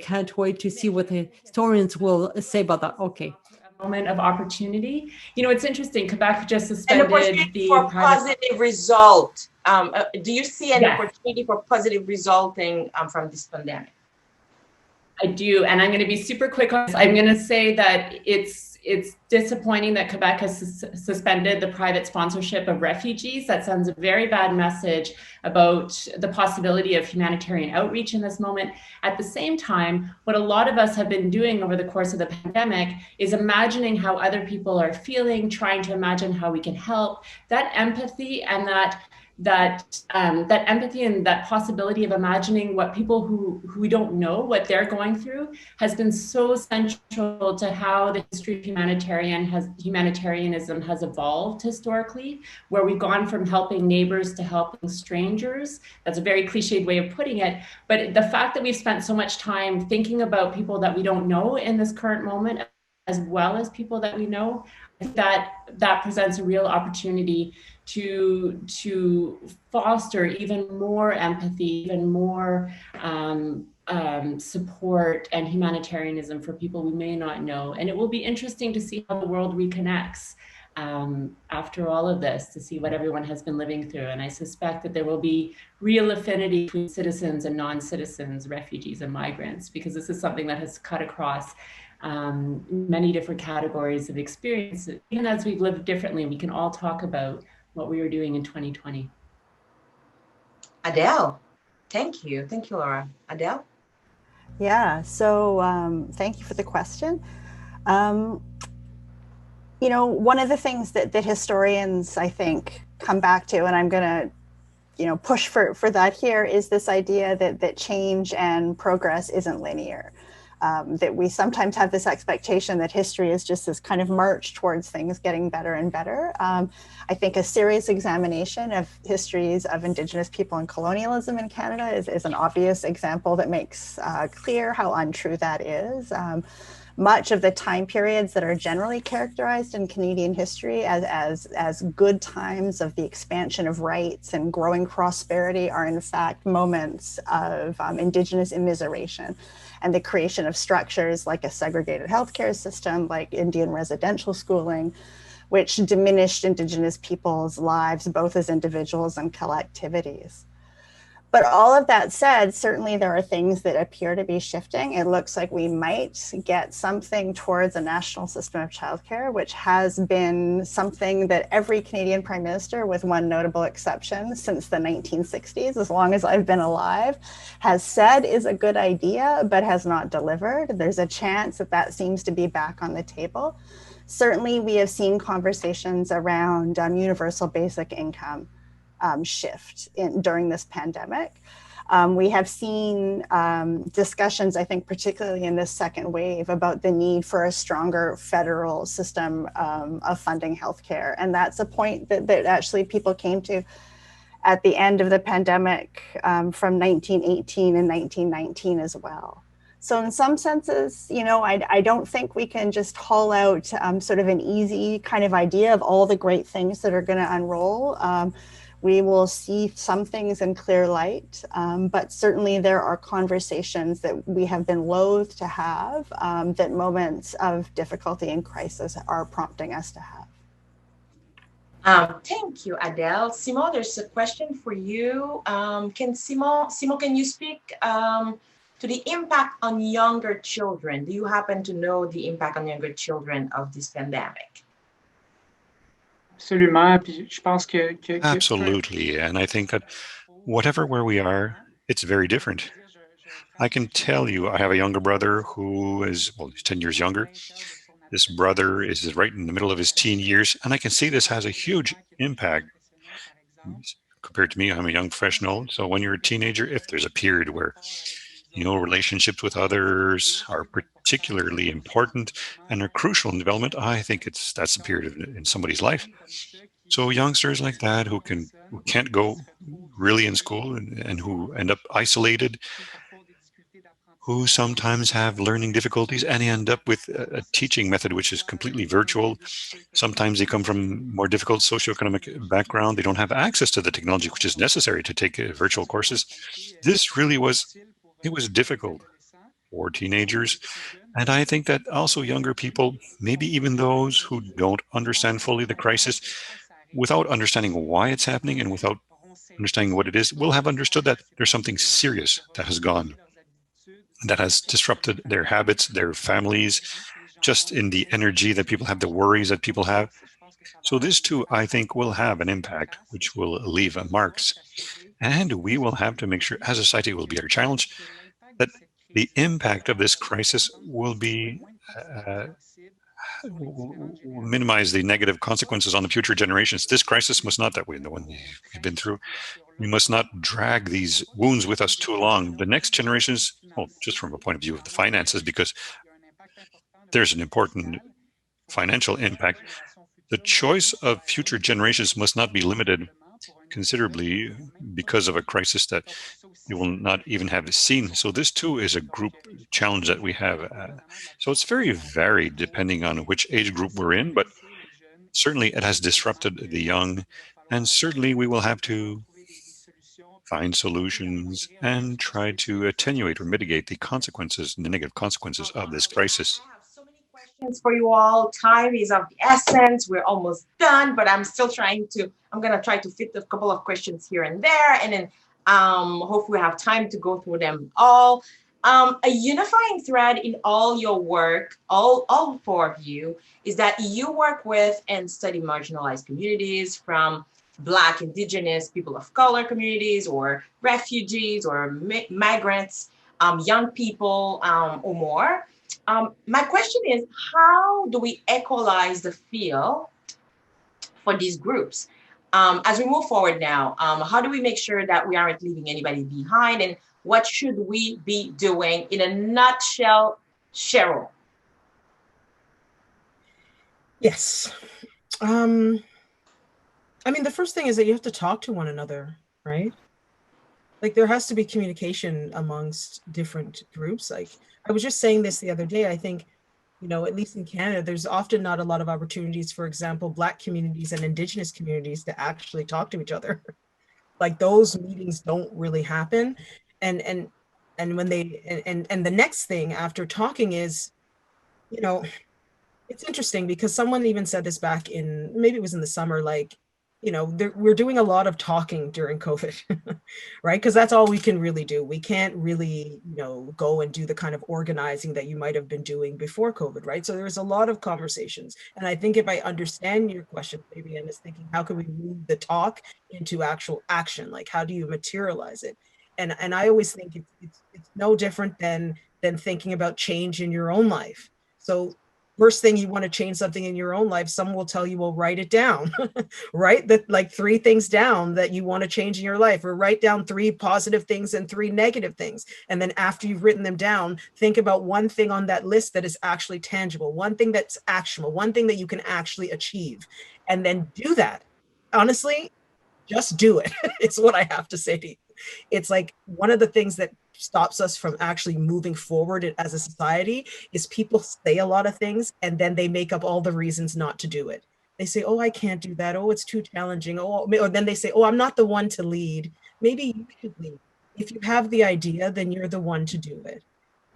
can't wait to see what the historians will say about that. Okay. Moment of opportunity. It's interesting. Quebec just suspended the positive result. Do you see an opportunity for positive resulting from this pandemic? I do, and I'm going to be super quick on this. I'm going to say that it's disappointing that Quebec has suspended the private sponsorship of refugees. That sends a very bad message about the possibility of humanitarian outreach in this moment. At the same time, what a lot of us have been doing over the course of the pandemic is imagining how other people are feeling, trying to imagine how we can help. That empathy and that that empathy and that possibility of imagining what people who we don't know what they're going through has been so central to how the history of humanitarianism has evolved historically, where we've gone from helping neighbors to helping strangers. That's a very cliched way of putting it, but the fact that we've spent so much time thinking about people that we don't know in this current moment, as well as people that we know, that presents a real opportunity to foster even more empathy, even more support and humanitarianism for people we may not know. And it will be interesting to see how the world reconnects after all of this, to see what everyone has been living through. And I suspect that there will be real affinity between citizens and non-citizens, refugees and migrants, because this is something that has cut across many different categories of experience. Even as we've lived differently, we can all talk about what we were doing in 2020. Adele, thank you. Thank you, Laura. Adele? Yeah, so thank you for the question. You know, one of the things that historians, I think, come back to, and I'm going to, you know, push for that here, is this idea that change and progress isn't linear. That we sometimes have this expectation that history is just this kind of march towards things getting better and better. I think a serious examination of histories of Indigenous people and colonialism in Canada is an obvious example that makes clear how untrue that is. Much of the time periods that are generally characterized in Canadian history as good times of the expansion of rights and growing prosperity are in fact moments of Indigenous immiseration and the creation of structures like a segregated healthcare system, like Indian residential schooling, which diminished Indigenous people's lives, both as individuals and collectivities. But all of that said, certainly there are things that appear to be shifting. It looks like we might get something towards a national system of childcare, which has been something that every Canadian Prime Minister, with one notable exception, since the 1960s, as long as I've been alive, has said is a good idea, but has not delivered. There's a chance that that seems to be back on the table. Certainly, we have seen conversations around universal basic income shift during this pandemic. We have seen discussions, I think, particularly in this second wave, about the need for a stronger federal system of funding healthcare. And that's a point that actually people came to at the end of the pandemic from 1918 and 1919 as well. So in some senses, you know, I don't think we can just haul out sort of an easy kind of idea of all the great things that are going to unroll. We will see some things in clear light, but certainly there are conversations that we have been loath to have, that moments of difficulty and crisis are prompting us to have. Thank you, Adele. Simon, there's a question for you. Simon, can you speak to the impact on younger children? Do you happen to know the impact on younger children of this pandemic? Absolutely. And I think that whatever where we are, it's very different. I can tell you, I have a younger brother who is, well, he's 10 years younger. This brother is right in the middle of his teen years, and I can see this has a huge impact compared to me. I'm a young professional. So when you're a teenager, if there's a period where, you know, relationships with others are particularly important and are crucial in development, I think that's a period in somebody's life. So youngsters like that who can't go really in school and who end up isolated, who sometimes have learning difficulties and end up with a teaching method which is completely virtual. Sometimes they come from more difficult socioeconomic background. They don't have access to the technology which is necessary to take virtual courses. This really was difficult for teenagers. And I think that also younger people, maybe even those who don't understand fully the crisis, without understanding why it's happening and without understanding what it is, will have understood that there's something serious that has gone, that has disrupted their habits, their families, just in the energy that people have, the worries that people have. So this too, I think, will have an impact, which will leave marks. And we will have to make sure, as a society, will be our challenge, that the impact of this crisis will be minimize the negative consequences on the future generations. This crisis must not, that way, the one we've been through, we must not drag these wounds with us too long. The next generations, well, just from a point of view of the finances, because there's an important financial impact, the choice of future generations must not be limited considerably because of a crisis that you will not even have seen. So this too is a group challenge that we have. So it's very varied depending on which age group we're in, but certainly it has disrupted the young, and certainly we will have to find solutions and try to attenuate or mitigate the consequences, the negative consequences of this crisis. I have so many questions for you all. Time is of the essence. We're almost done, but I'm going to try to fit a couple of questions here and there, and then hopefully we have time to go through them all. A unifying thread in all your work, all four of you, is that you work with and study marginalized communities, from Black, Indigenous, people of color communities, or refugees, or migrants, young people, or more. My question is, how do we equalize the field for these groups? As we move forward now, how do we make sure that we aren't leaving anybody behind, and what should we be doing in a nutshell, Cheryl? Yes. I mean, the first thing is that you have to talk to one another, right? Like, there has to be communication amongst different groups. Like, I was just saying this the other day. I think, at least in Canada, there's often not a lot of opportunities, for example, Black communities and Indigenous communities to actually talk to each other. Like, those meetings don't really happen. And when and the next thing after talking is, it's interesting because someone even said this back in, maybe it was in the summer, like, we're doing a lot of talking during COVID, right? Because that's all we can really do. We can't really, go and do the kind of organizing that you might have been doing before COVID, right? So there's a lot of conversations. And I think if I understand your question, Fabienne is thinking, how can we move the talk into actual action? Like, how do you materialize it? And I always think it's no different than thinking about change in your own life. So first thing, you want to change something in your own life, someone will tell you, well, write it down, right? That, like, 3 things down that you want to change in your life, or write down 3 positive things and 3 negative things. And then after you've written them down, think about one thing on that list that is actually tangible, one thing that's actionable, one thing that you can actually achieve, and then do that. Honestly, just do it. It's what I have to say to you. It's like one of the things that stops us from actually moving forward as a society is people say a lot of things and then they make up all the reasons not to do it. They say, oh, I can't do that. Oh, it's too challenging. Oh, or then they say, oh, I'm not the one to lead. Maybe you should lead. If you have the idea, then you're the one to do it.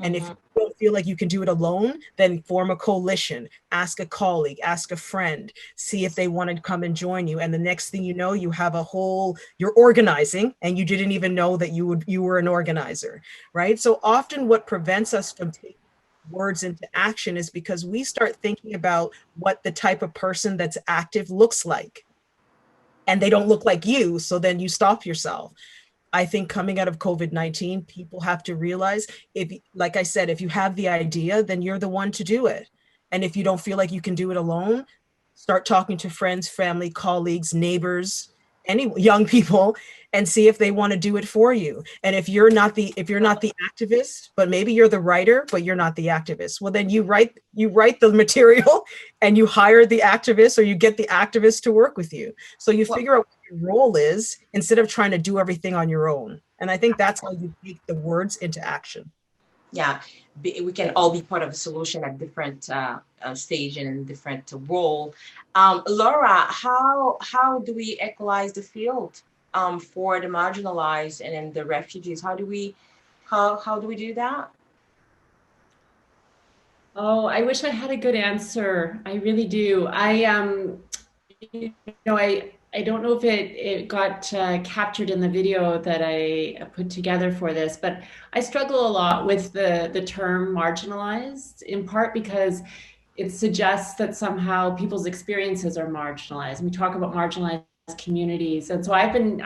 And if you don't feel like you can do it alone, then form a coalition, ask a colleague, ask a friend, see if they want to come and join you. And the next thing you know, you have you're organizing, and you didn't even know that you were an organizer, right? So often what prevents us from taking words into action is because we start thinking about what the type of person that's active looks like. And they don't look like you, so then you stop yourself. I think coming out of COVID-19, people have to realize, like I said, if you have the idea, then you're the one to do it. And if you don't feel like you can do it alone, start talking to friends, family, colleagues, neighbors, any young people, and see if they want to do it for you. And if you're not the activist, but maybe you're the writer, but you're not the activist, well, then you write the material and you hire the activist, or you get the activist to work with you. So you figure out what your role is instead of trying to do everything on your own. And I think that's how you take the words into action. Yeah, we can all be part of a solution at different stage and different role. Laura, how do we equalize the field for the marginalized and then the refugees? How do we do that? Oh, I wish I had a good answer. I really do. I don't know if it got captured in the video that I put together for this, but I struggle a lot with the term marginalized, in part because it suggests that somehow people's experiences are marginalized. We talk about marginalized communities, and so I've been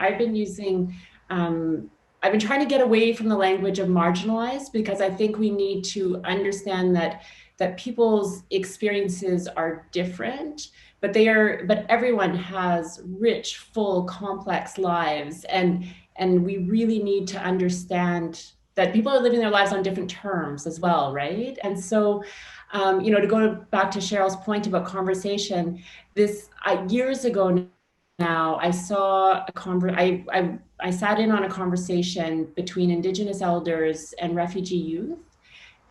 trying to get away from the language of marginalized, because I think we need to understand that that people's experiences are different, but everyone has rich, full, complex lives, and we really need to understand that people are living their lives on different terms as well, right? And so, to go back to Cheryl's point about conversation, years ago now, I saw I sat in on a conversation between Indigenous elders and refugee youth,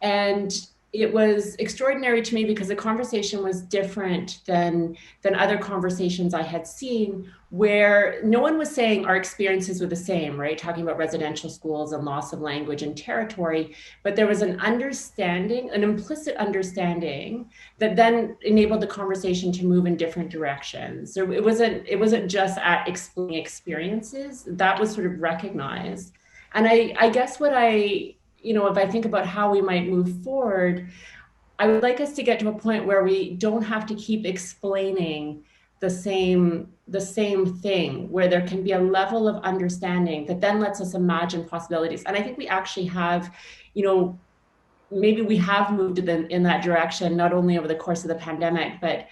and it was extraordinary to me because the conversation was different than other conversations I had seen, where no one was saying our experiences were the same, right? Talking about residential schools and loss of language and territory, but there was an understanding, an implicit understanding that then enabled the conversation to move in different directions. So it wasn't just at explaining experiences, that was sort of recognized. And I guess if I think about how we might move forward, I would like us to get to a point where we don't have to keep explaining the same thing, where there can be a level of understanding that then lets us imagine possibilities. And I think we actually have, maybe we have moved in that direction, not only over the course of the pandemic, but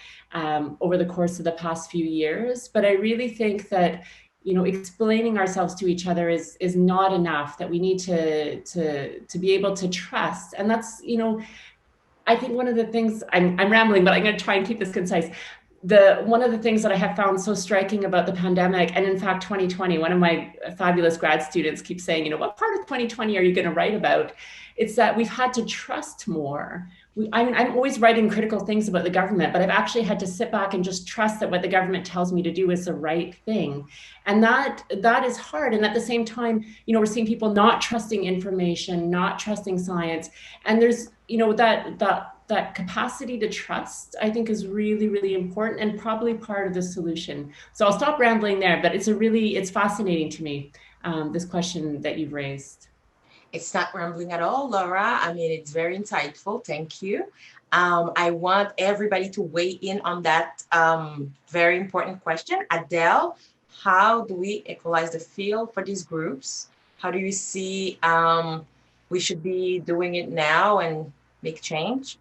over the course of the past few years. But I really think that explaining ourselves to each other is not enough, that we need to be able to trust. And that's, I think one of the things, I'm rambling, but I'm going to try and keep this concise. One of the things that I have found so striking about the pandemic, and in fact 2020, one of my fabulous grad students keeps saying, what part of 2020 are you going to write about? It's that we've had to trust more. I'm always writing critical things about the government, but I've actually had to sit back and just trust that what the government tells me to do is the right thing. And that is hard. And at the same time, we're seeing people not trusting information, not trusting science. And there's, that capacity to trust, I think, is really, really important and probably part of the solution. So I'll stop rambling there, but it's fascinating to me, this question that you've raised. It's not rambling at all, Laura. I mean, it's very insightful. Thank you. I want everybody to weigh in on that very important question. Adele, how do we equalize the field for these groups? How do you see we should be doing it now and make change?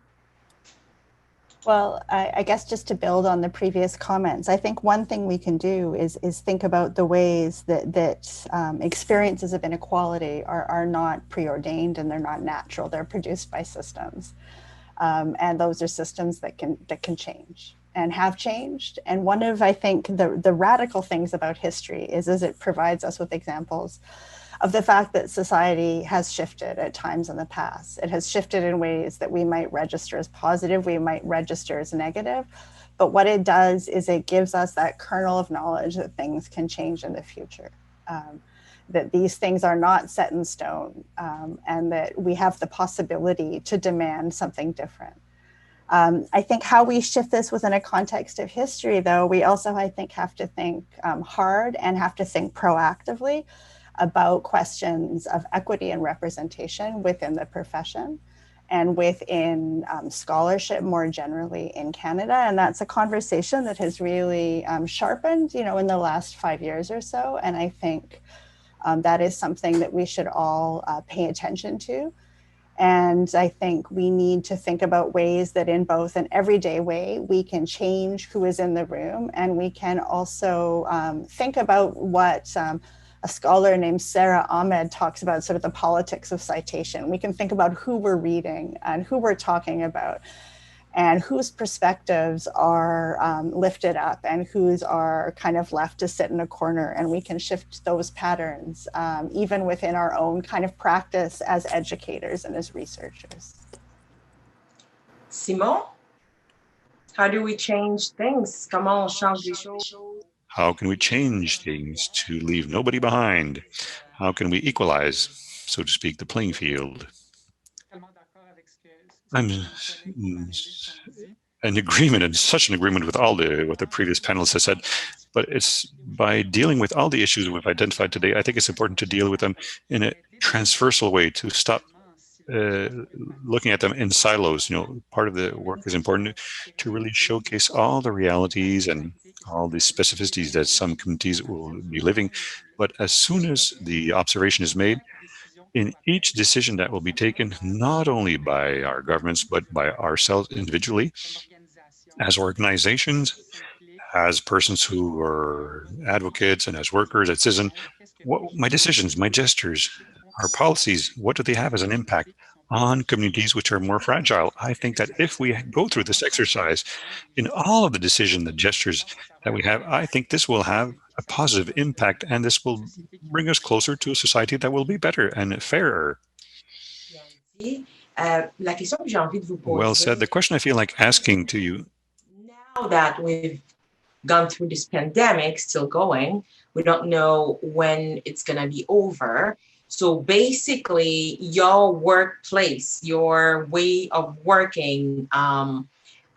Well, I guess just to build on the previous comments, I think one thing we can do is think about the ways that experiences of inequality are not preordained and they're not natural. They're produced by systems, and those are systems that can change and have changed. And one of, I think, the radical things about history is it provides us with examples of the fact that society has shifted at times in the past. It has shifted in ways that we might register as positive, we might register as negative. But what it does is it gives us that kernel of knowledge that things can change in the future, that these things are not set in stone, and that we have the possibility to demand something different. I think how we shift this within a context of history, though, we also, I think, have to think hard and have to think proactively about questions of equity and representation within the profession and within scholarship more generally in Canada. And that's a conversation that has really sharpened, in the last 5 years or so. And I think that is something that we should all pay attention to. And I think we need to think about ways that in both an everyday way, we can change who is in the room. And we can also think about what a scholar named Sarah Ahmed talks about, sort of the politics of citation. We can think about who we're reading and who we're talking about and whose perspectives are lifted up and whose are kind of left to sit in a corner. And we can shift those patterns even within our own kind of practice as educators and as researchers. Simon, how do we change things? Comment on change les choses? How can we change things to leave nobody behind? How can we equalize, so to speak, the playing field? I'm in agreement, and such an agreement with what the previous panelists have said, but it's by dealing with all the issues we've identified today, I think it's important to deal with them in a transversal way, to stop looking at them in silos. Part of the work is important to really showcase all the realities and all the specificities that some communities will be living. But as soon as the observation is made, in each decision that will be taken, not only by our governments, but by ourselves individually, as organizations, as persons who are advocates, and as workers, as citizens, what my decisions, my gestures, our policies, what do they have as an impact on communities which are more fragile? I think that if we go through this exercise in all of the decision, the gestures that we have, I think this will have a positive impact, and this will bring us closer to a society that will be better and fairer. La question que j'ai envie de vous Well poser, said. The question I feel like asking to you, now that we've gone through this pandemic, still going, we don't know when it's going to be over. So basically, your workplace, your way of working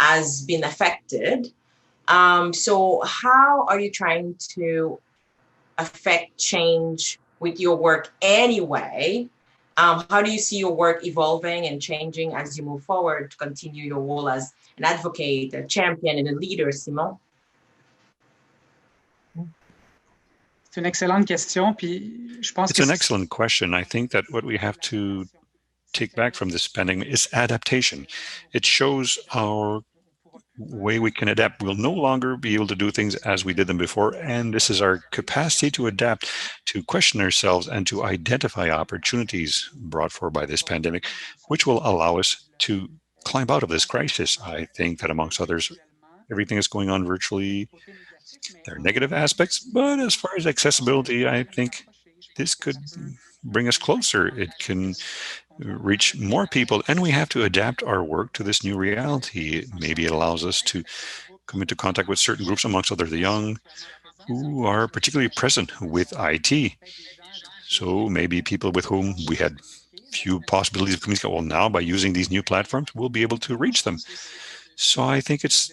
has been affected. So how are you trying to affect change with your work anyway? How do you see your work evolving and changing as you move forward to continue your role as an advocate, a champion, and a leader, Simon? C'est une excellente question. Puis je pense it's an excellent question. I think that what we have to take back from this pandemic is adaptation. It shows our way we can adapt. We'll no longer be able to do things as we did them before, and this is our capacity to adapt, to question ourselves, and to identify opportunities brought forward by this pandemic, which will allow us to climb out of this crisis. I think that amongst others, everything is going on virtually. There are negative aspects, but as far as accessibility, I think this could bring us closer. It can reach more people, and we have to adapt our work to this new reality. Maybe it allows us to come into contact with certain groups, amongst others the young, who are particularly present with IT. So maybe people with whom we had few possibilities of communicating. Well, now by using these new platforms, we'll be able to reach them. So I think it's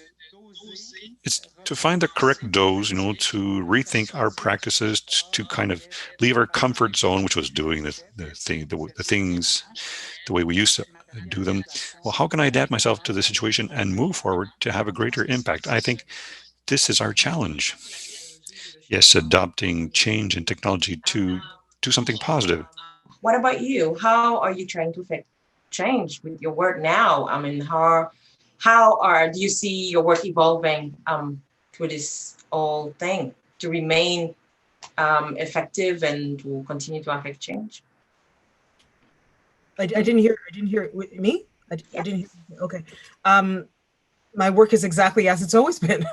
to find the correct dose, to rethink our practices, to kind of leave our comfort zone, which was doing the things the way we used to do them. Well, how can I adapt myself to the situation and move forward to have a greater impact? I think this is our challenge. Yes, adopting change and technology to do something positive. What about you? How are you trying to affect change with your work now? I mean, do you see your work evolving through this whole thing to remain effective and to continue to affect change? I didn't hear me. I didn't hear. Okay. My work is exactly as it's always been.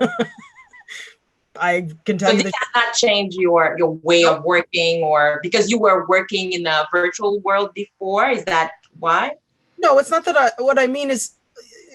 I can tell you that cannot change your way of working, or because you were working in a virtual world before. Is that why? No, it's not that. What I mean is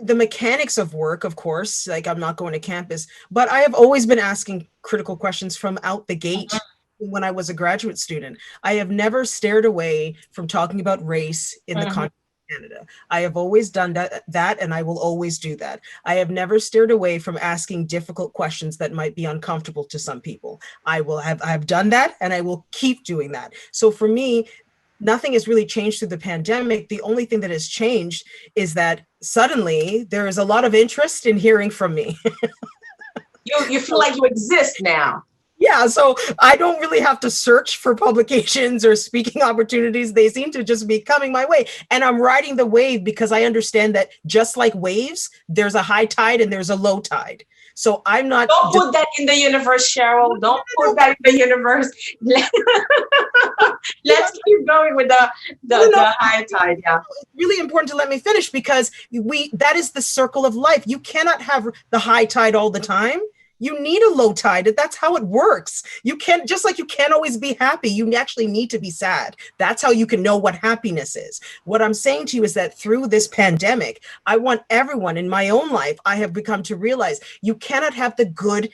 the mechanics of work, of course, like I'm not going to campus, but I have always been asking critical questions from out the gate. When I was a graduate student, I have never stared away from talking about race in the context of Canada. I have always done that, and I will always do that. I have never steered away from asking difficult questions that might be uncomfortable to some people. I have done that, and I will keep doing that. So for me, nothing has really changed through the pandemic. The only thing that has changed is that suddenly there is a lot of interest in hearing from me. You feel like you exist now. Yeah, so I don't really have to search for publications or speaking opportunities. They seem to just be coming my way. And I'm riding the wave because I understand that just like waves, there's a high tide and there's a low tide. So I'm not. Don't put that in the universe, Cheryl. Don't put that in the universe. Let's keep going with the high tide. Yeah. It's really important to let me finish because that is the circle of life. You cannot have the high tide all the time. You need a low tide. That's how it works. You can't, just like you can't always be happy, you actually need to be sad. That's how you can know what happiness is. What I'm saying to you is that through this pandemic, I want everyone in my own life, I have become to realize you cannot have the good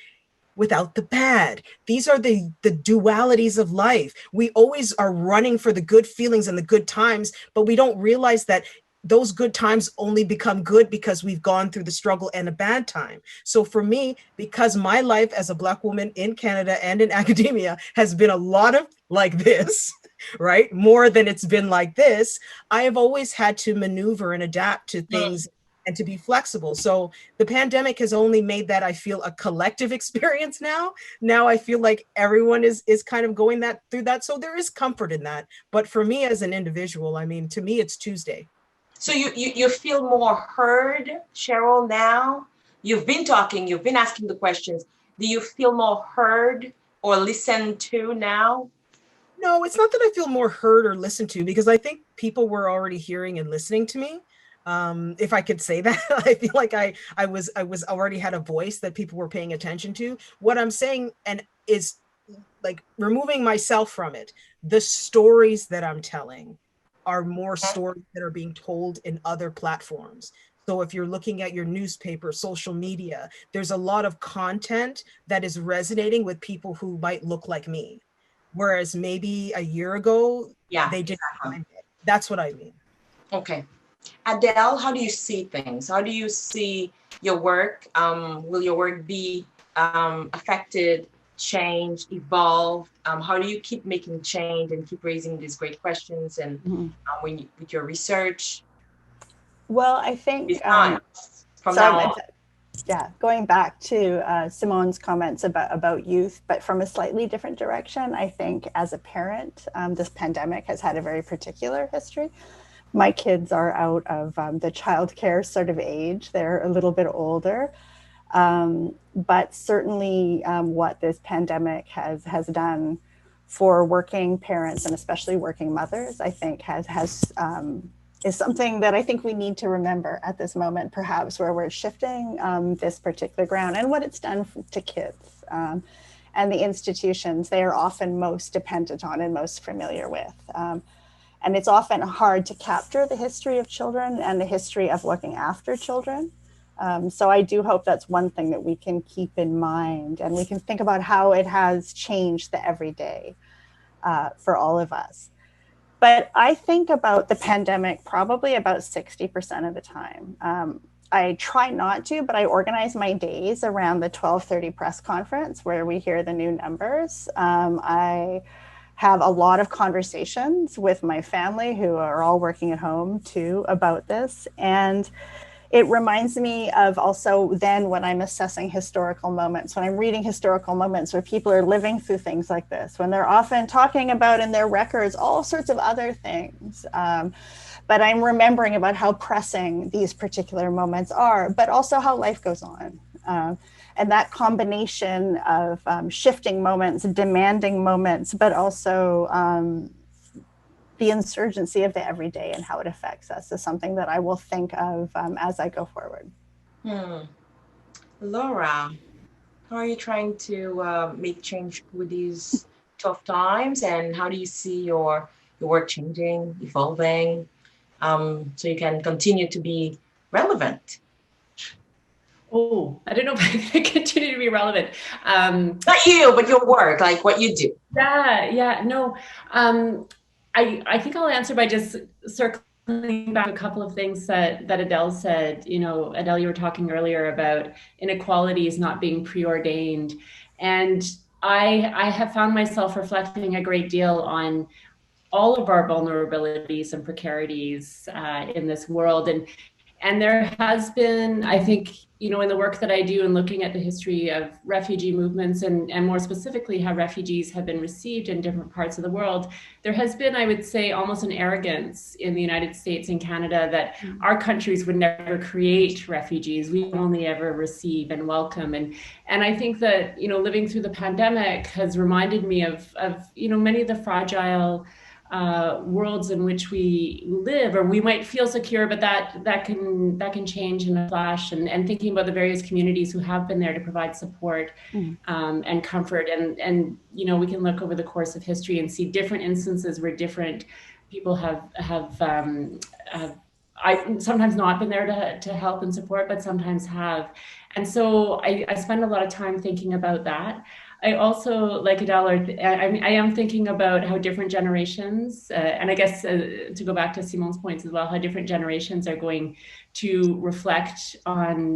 without the bad. These are the dualities of life. We always are running for the good feelings and the good times, but we don't realize that those good times only become good because we've gone through the struggle and a bad time. So for me, because my life as a Black woman in Canada and in academia has been a lot of like this, right? More than it's been like this, I have always had to maneuver and adapt to things and to be flexible. So the pandemic has only made that, I feel, a collective experience now. Now I feel like everyone is kind of going through that. So there is comfort in that. But for me as an individual, I mean, to me, it's Tuesday. So you feel more heard, Cheryl, now? You've been talking, you've been asking the questions. Do you feel more heard or listened to now? No, it's not that I feel more heard or listened to, because I think people were already hearing and listening to me. If I could say that, I feel like I was already had a voice that people were paying attention to. What I'm saying and is like removing myself from it. The stories that I'm telling are more stories that are being told in other platforms. So if you're looking at your newspaper, social media, there's a lot of content that is resonating with people who might look like me. Whereas maybe a year ago, Yeah, they didn't exactly. find it. That's what I mean. Okay. Adele, how do you see things? How do you see your work? Will your work be affected, change, evolve? How do you keep making change and keep raising these great questions? And with your research, Well, I think it's time from so now on. Yeah, going back to Simone's comments about youth, but from a slightly different direction, I think as a parent, this pandemic has had a very particular history. My kids are out of the childcare sort of age. They're a little bit older. But certainly what this pandemic has done for working parents and especially working mothers, I think is something that I think we need to remember at this moment, perhaps where we're shifting this particular ground and what it's done to kids and the institutions they are often most dependent on and most familiar with. And it's often hard to capture the history of children and the history of looking after children. So I do hope that's one thing that we can keep in mind, and we can think about how it has changed the everyday for all of us. But I think about the pandemic probably about 60% of the time. I try not to, but I organize my days around the 12:30 press conference where we hear the new numbers. I have a lot of conversations with my family who are all working at home too about this. And it reminds me of also then when I'm assessing historical moments, when I'm reading historical moments where people are living through things like this, when they're often talking about in their records all sorts of other things. But I'm remembering about how pressing these particular moments are, but also how life goes on. And that combination of shifting moments, demanding moments, but also the insurgency of the everyday and how it affects us is something that I will think of as I go forward. Laura, how are you trying to make change with these tough times, and how do you see your work changing, evolving, so you can continue to be relevant? Oh, I don't know if I can continue to be relevant. Not you, but your work, like what you do. Yeah, no. I think I'll answer by just circling back a couple of things that Adele said. You know, Adele, you were talking earlier about inequalities not being preordained. And I have found myself reflecting a great deal on all of our vulnerabilities and precarities in this world. And there has been, I think, you know, in the work that I do and looking at the history of refugee movements and more specifically how refugees have been received in different parts of the world, there has been, I would say, almost an arrogance in the United States and Canada that our countries would never create refugees. We only ever receive and welcome. And I think that, you know, living through the pandemic has reminded me of you know, many of the fragile worlds in which we live, or we might feel secure, but that can change in a flash. And thinking about the various communities who have been there to provide support and comfort, and you know, we can look over the course of history and see different instances where different people have I sometimes not been there to help and support, but sometimes have. And so I spend a lot of time thinking about that. I also, like Adele, I am thinking about how different generations, and I guess to go back to Simone's points as well, how different generations are going to reflect on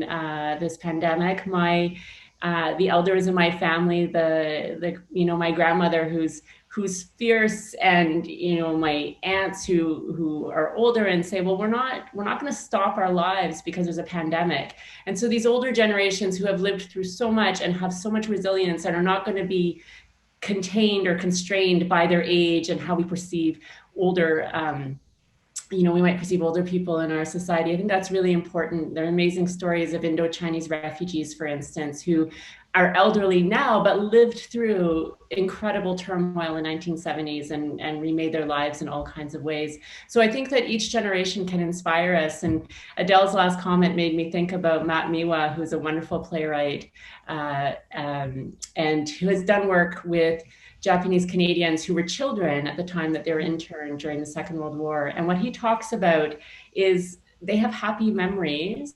this pandemic. The elders in my family, the you know, my grandmother who's who's fierce, and my aunts who are older and say, well, we're not going to stop our lives because there's a pandemic. And so these older generations who have lived through so much and have so much resilience and are not going to be contained or constrained by their age and how we perceive older we might perceive older people in our society. I think that's really important. There are amazing stories of Indo-Chinese refugees, for instance, who are elderly now, but lived through incredible turmoil in the 1970s and remade their lives in all kinds of ways. So I think that each generation can inspire us. And Adele's last comment made me think about Matt Miwa, who's a wonderful playwright and who has done work with Japanese Canadians who were children at the time that they were interned during the Second World War. And what he talks about is they have happy memories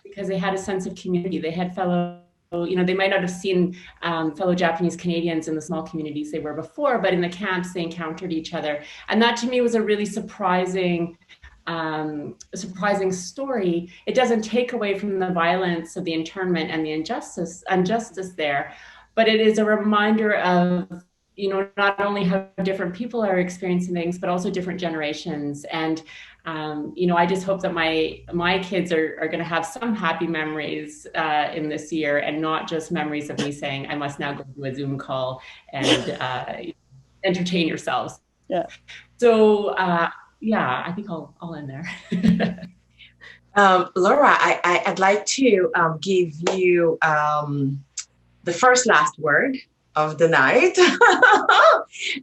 because they had a sense of community. They had fellow, they might not have seen fellow Japanese Canadians in the small communities they were before, but in the camps they encountered each other. And that to me was a really surprising story. It doesn't take away from the violence of the internment and the injustice there, but it is a reminder of not only how different people are experiencing things, but also different generations. And, I just hope that my kids are going to have some happy memories in this year, and not just memories of me saying, I must now go do a Zoom call and entertain yourselves. Yeah. So, I think I'll end there. Laura, I'd like to give you the last word of the night.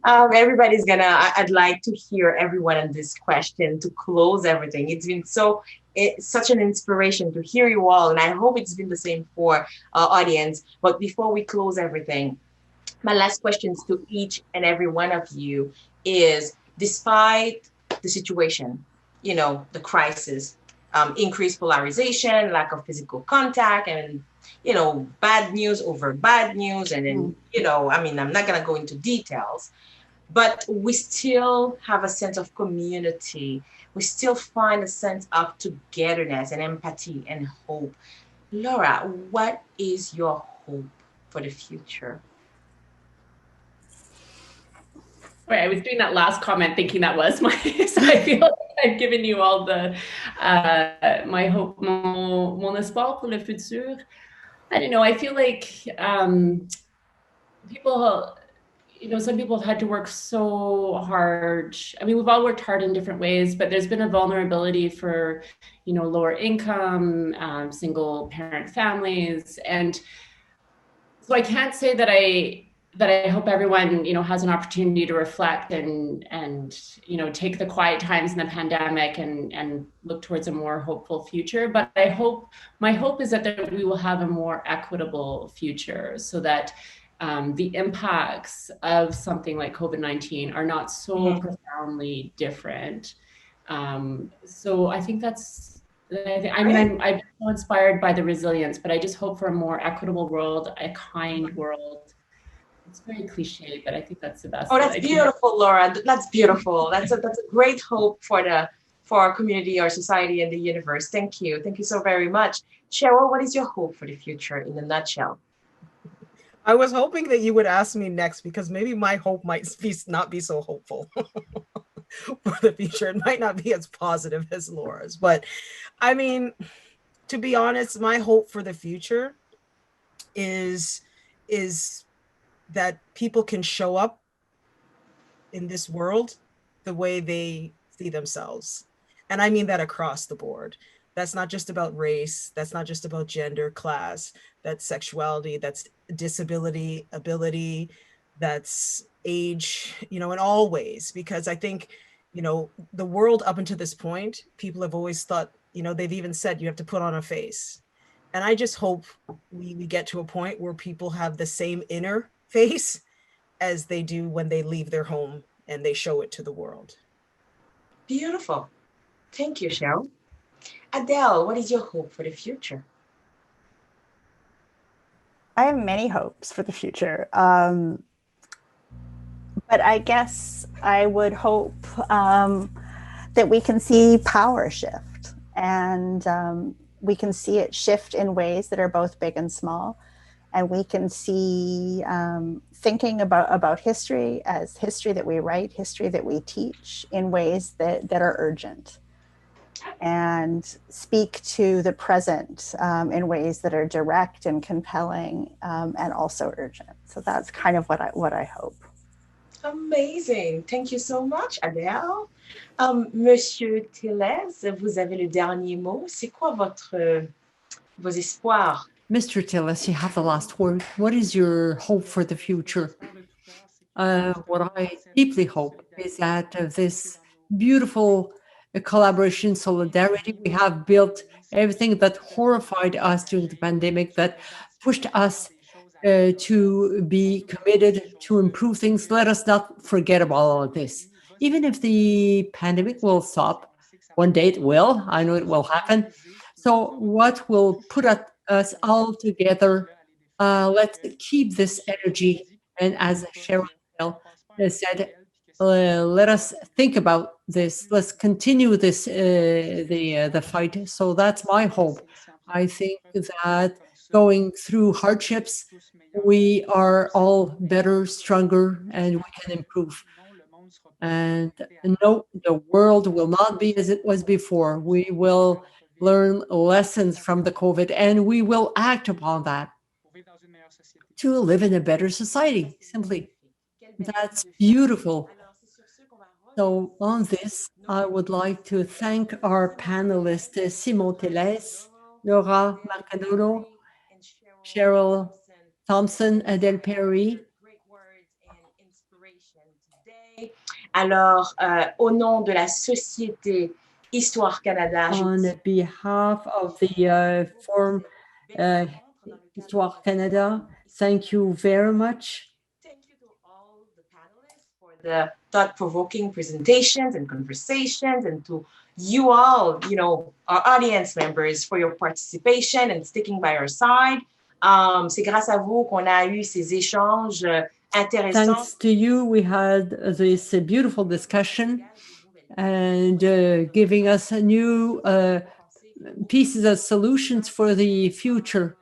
I'd like to hear everyone on this question to close everything. It's been such an inspiration to hear you all, and I hope it's been the same for our audience. But before we close everything, my last questions to each and every one of you is, despite the situation, the crisis, increased polarization, lack of physical contact, and bad news over bad news. And then, I'm not going to go into details, but we still have a sense of community. We still find a sense of togetherness and empathy and hope. Laura, what is your hope for the future? Right, I was doing that last comment thinking that was my, so I feel like I've given you all the, my hope, mon espoir pour le futur. I don't know, I feel like people, some people have had to work so hard. I mean, we've all worked hard in different ways, but there's been a vulnerability for, lower income, single parent families. And so I can't say that I hope everyone, has an opportunity to reflect and take the quiet times in the pandemic and look towards a more hopeful future. But my hope is that we will have a more equitable future, so that the impacts of something like COVID-19 are not so profoundly different. So I think I'm so inspired by the resilience, but I just hope for a more equitable world, a kind world. It's very cliche, but I think that's the best. Oh, that's beautiful, Laura. That's beautiful. That's a great hope for our community, our society, and the universe. Thank you. Thank you so very much. Cheryl, what is your hope for the future in a nutshell? I was hoping that you would ask me next, because maybe my hope might not be so hopeful for the future. It might not be as positive as Laura's, but I mean, to be honest, my hope for the future is that people can show up in this world the way they see themselves. And I mean that across the board. That's not just about race. That's not just about gender, class. That's sexuality. That's disability, ability. That's age, in all ways. Because I think, the world up until this point, people have always thought, they've even said you have to put on a face. And I just hope we get to a point where people have the same inner face as they do when they leave their home and they show it to the world. Beautiful. Thank you, Cheryl. Adele, what is your hope for the future? I have many hopes for the future. But I guess I would hope that we can see power shift, and we can see it shift in ways that are both big and small. And we can see thinking about history as history that we write, history that we teach in ways that are urgent, and speak to the present in ways that are direct and compelling and also urgent. So that's kind of what I hope. Amazing. Thank you so much, Adele. Monsieur Tillez, vous avez le dernier mot. C'est quoi vos espoirs? Mr. Tillis, you have the last word. What is your hope for the future? What I deeply hope is that this beautiful collaboration, solidarity, we have built everything that horrified us during the pandemic, that pushed us to be committed to improve things. Let us not forget about all of this. Even if the pandemic will stop, one day it will, I know it will happen. So what will put us all together, let's keep this energy. And as Cheryl said, let us think about this. Let's continue this the fight. So that's my hope. I think that going through hardships, we are all better, stronger, and we can improve. And no, the world will not be as it was before. We will learn lessons from the COVID, and we will act upon that to live in a better society, simply. That's beautiful. So on this, I would like to thank our panelists, Simon Tellez, Laura Macadoro, Cheryl Thompson, Adele Perry. Alors, au nom de la Société Histoire Canada, on behalf of the Forum Histoire Canada, thank you very much. Thank you to all the panelists for the thought-provoking presentations and conversations, and to you all, our audience members, for your participation and sticking by our side. C'est grâce à vous qu'on a eu ces échanges intéressants. Thanks to you, we had this beautiful discussion and giving us new pieces of solutions for the future.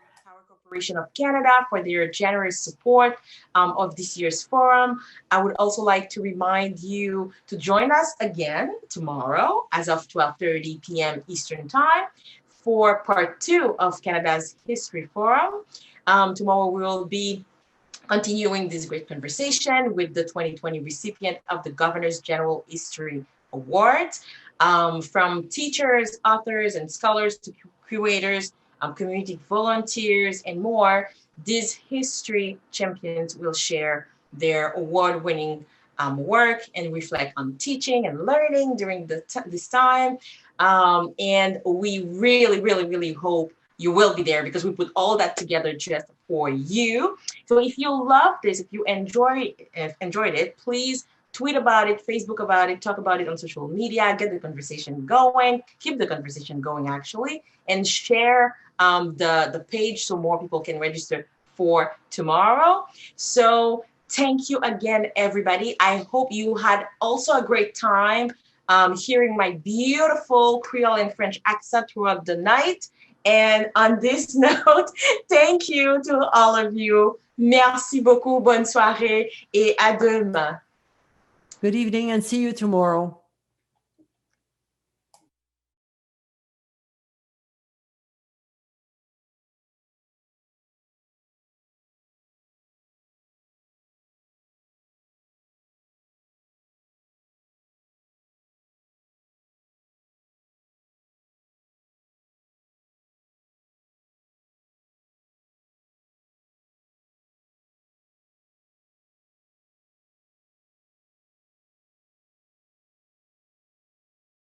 Corporation of Canada for their generous support of this year's forum. I would also like to remind you to join us again tomorrow as of 12:30 p.m. Eastern Time for part 2 of Canada's History Forum. Tomorrow we will be continuing this great conversation with the 2020 recipient of the Governor's General History Award. From teachers, authors, and scholars to curators, community volunteers, and more, these history champions will share their award-winning work and reflect on teaching and learning during this time. And we really, really, really hope you will be there, because we put all that together just for you. So if you love this, if you enjoyed it, please tweet about it, Facebook about it, talk about it on social media, get the conversation going, keep the conversation going actually, and share the page so more people can register for tomorrow. So thank you again, everybody. I hope you had also a great time hearing my beautiful Creole and French accent throughout the night. And on this note, thank you to all of you. Merci beaucoup, bonne soirée, et à demain. Good evening and see you tomorrow.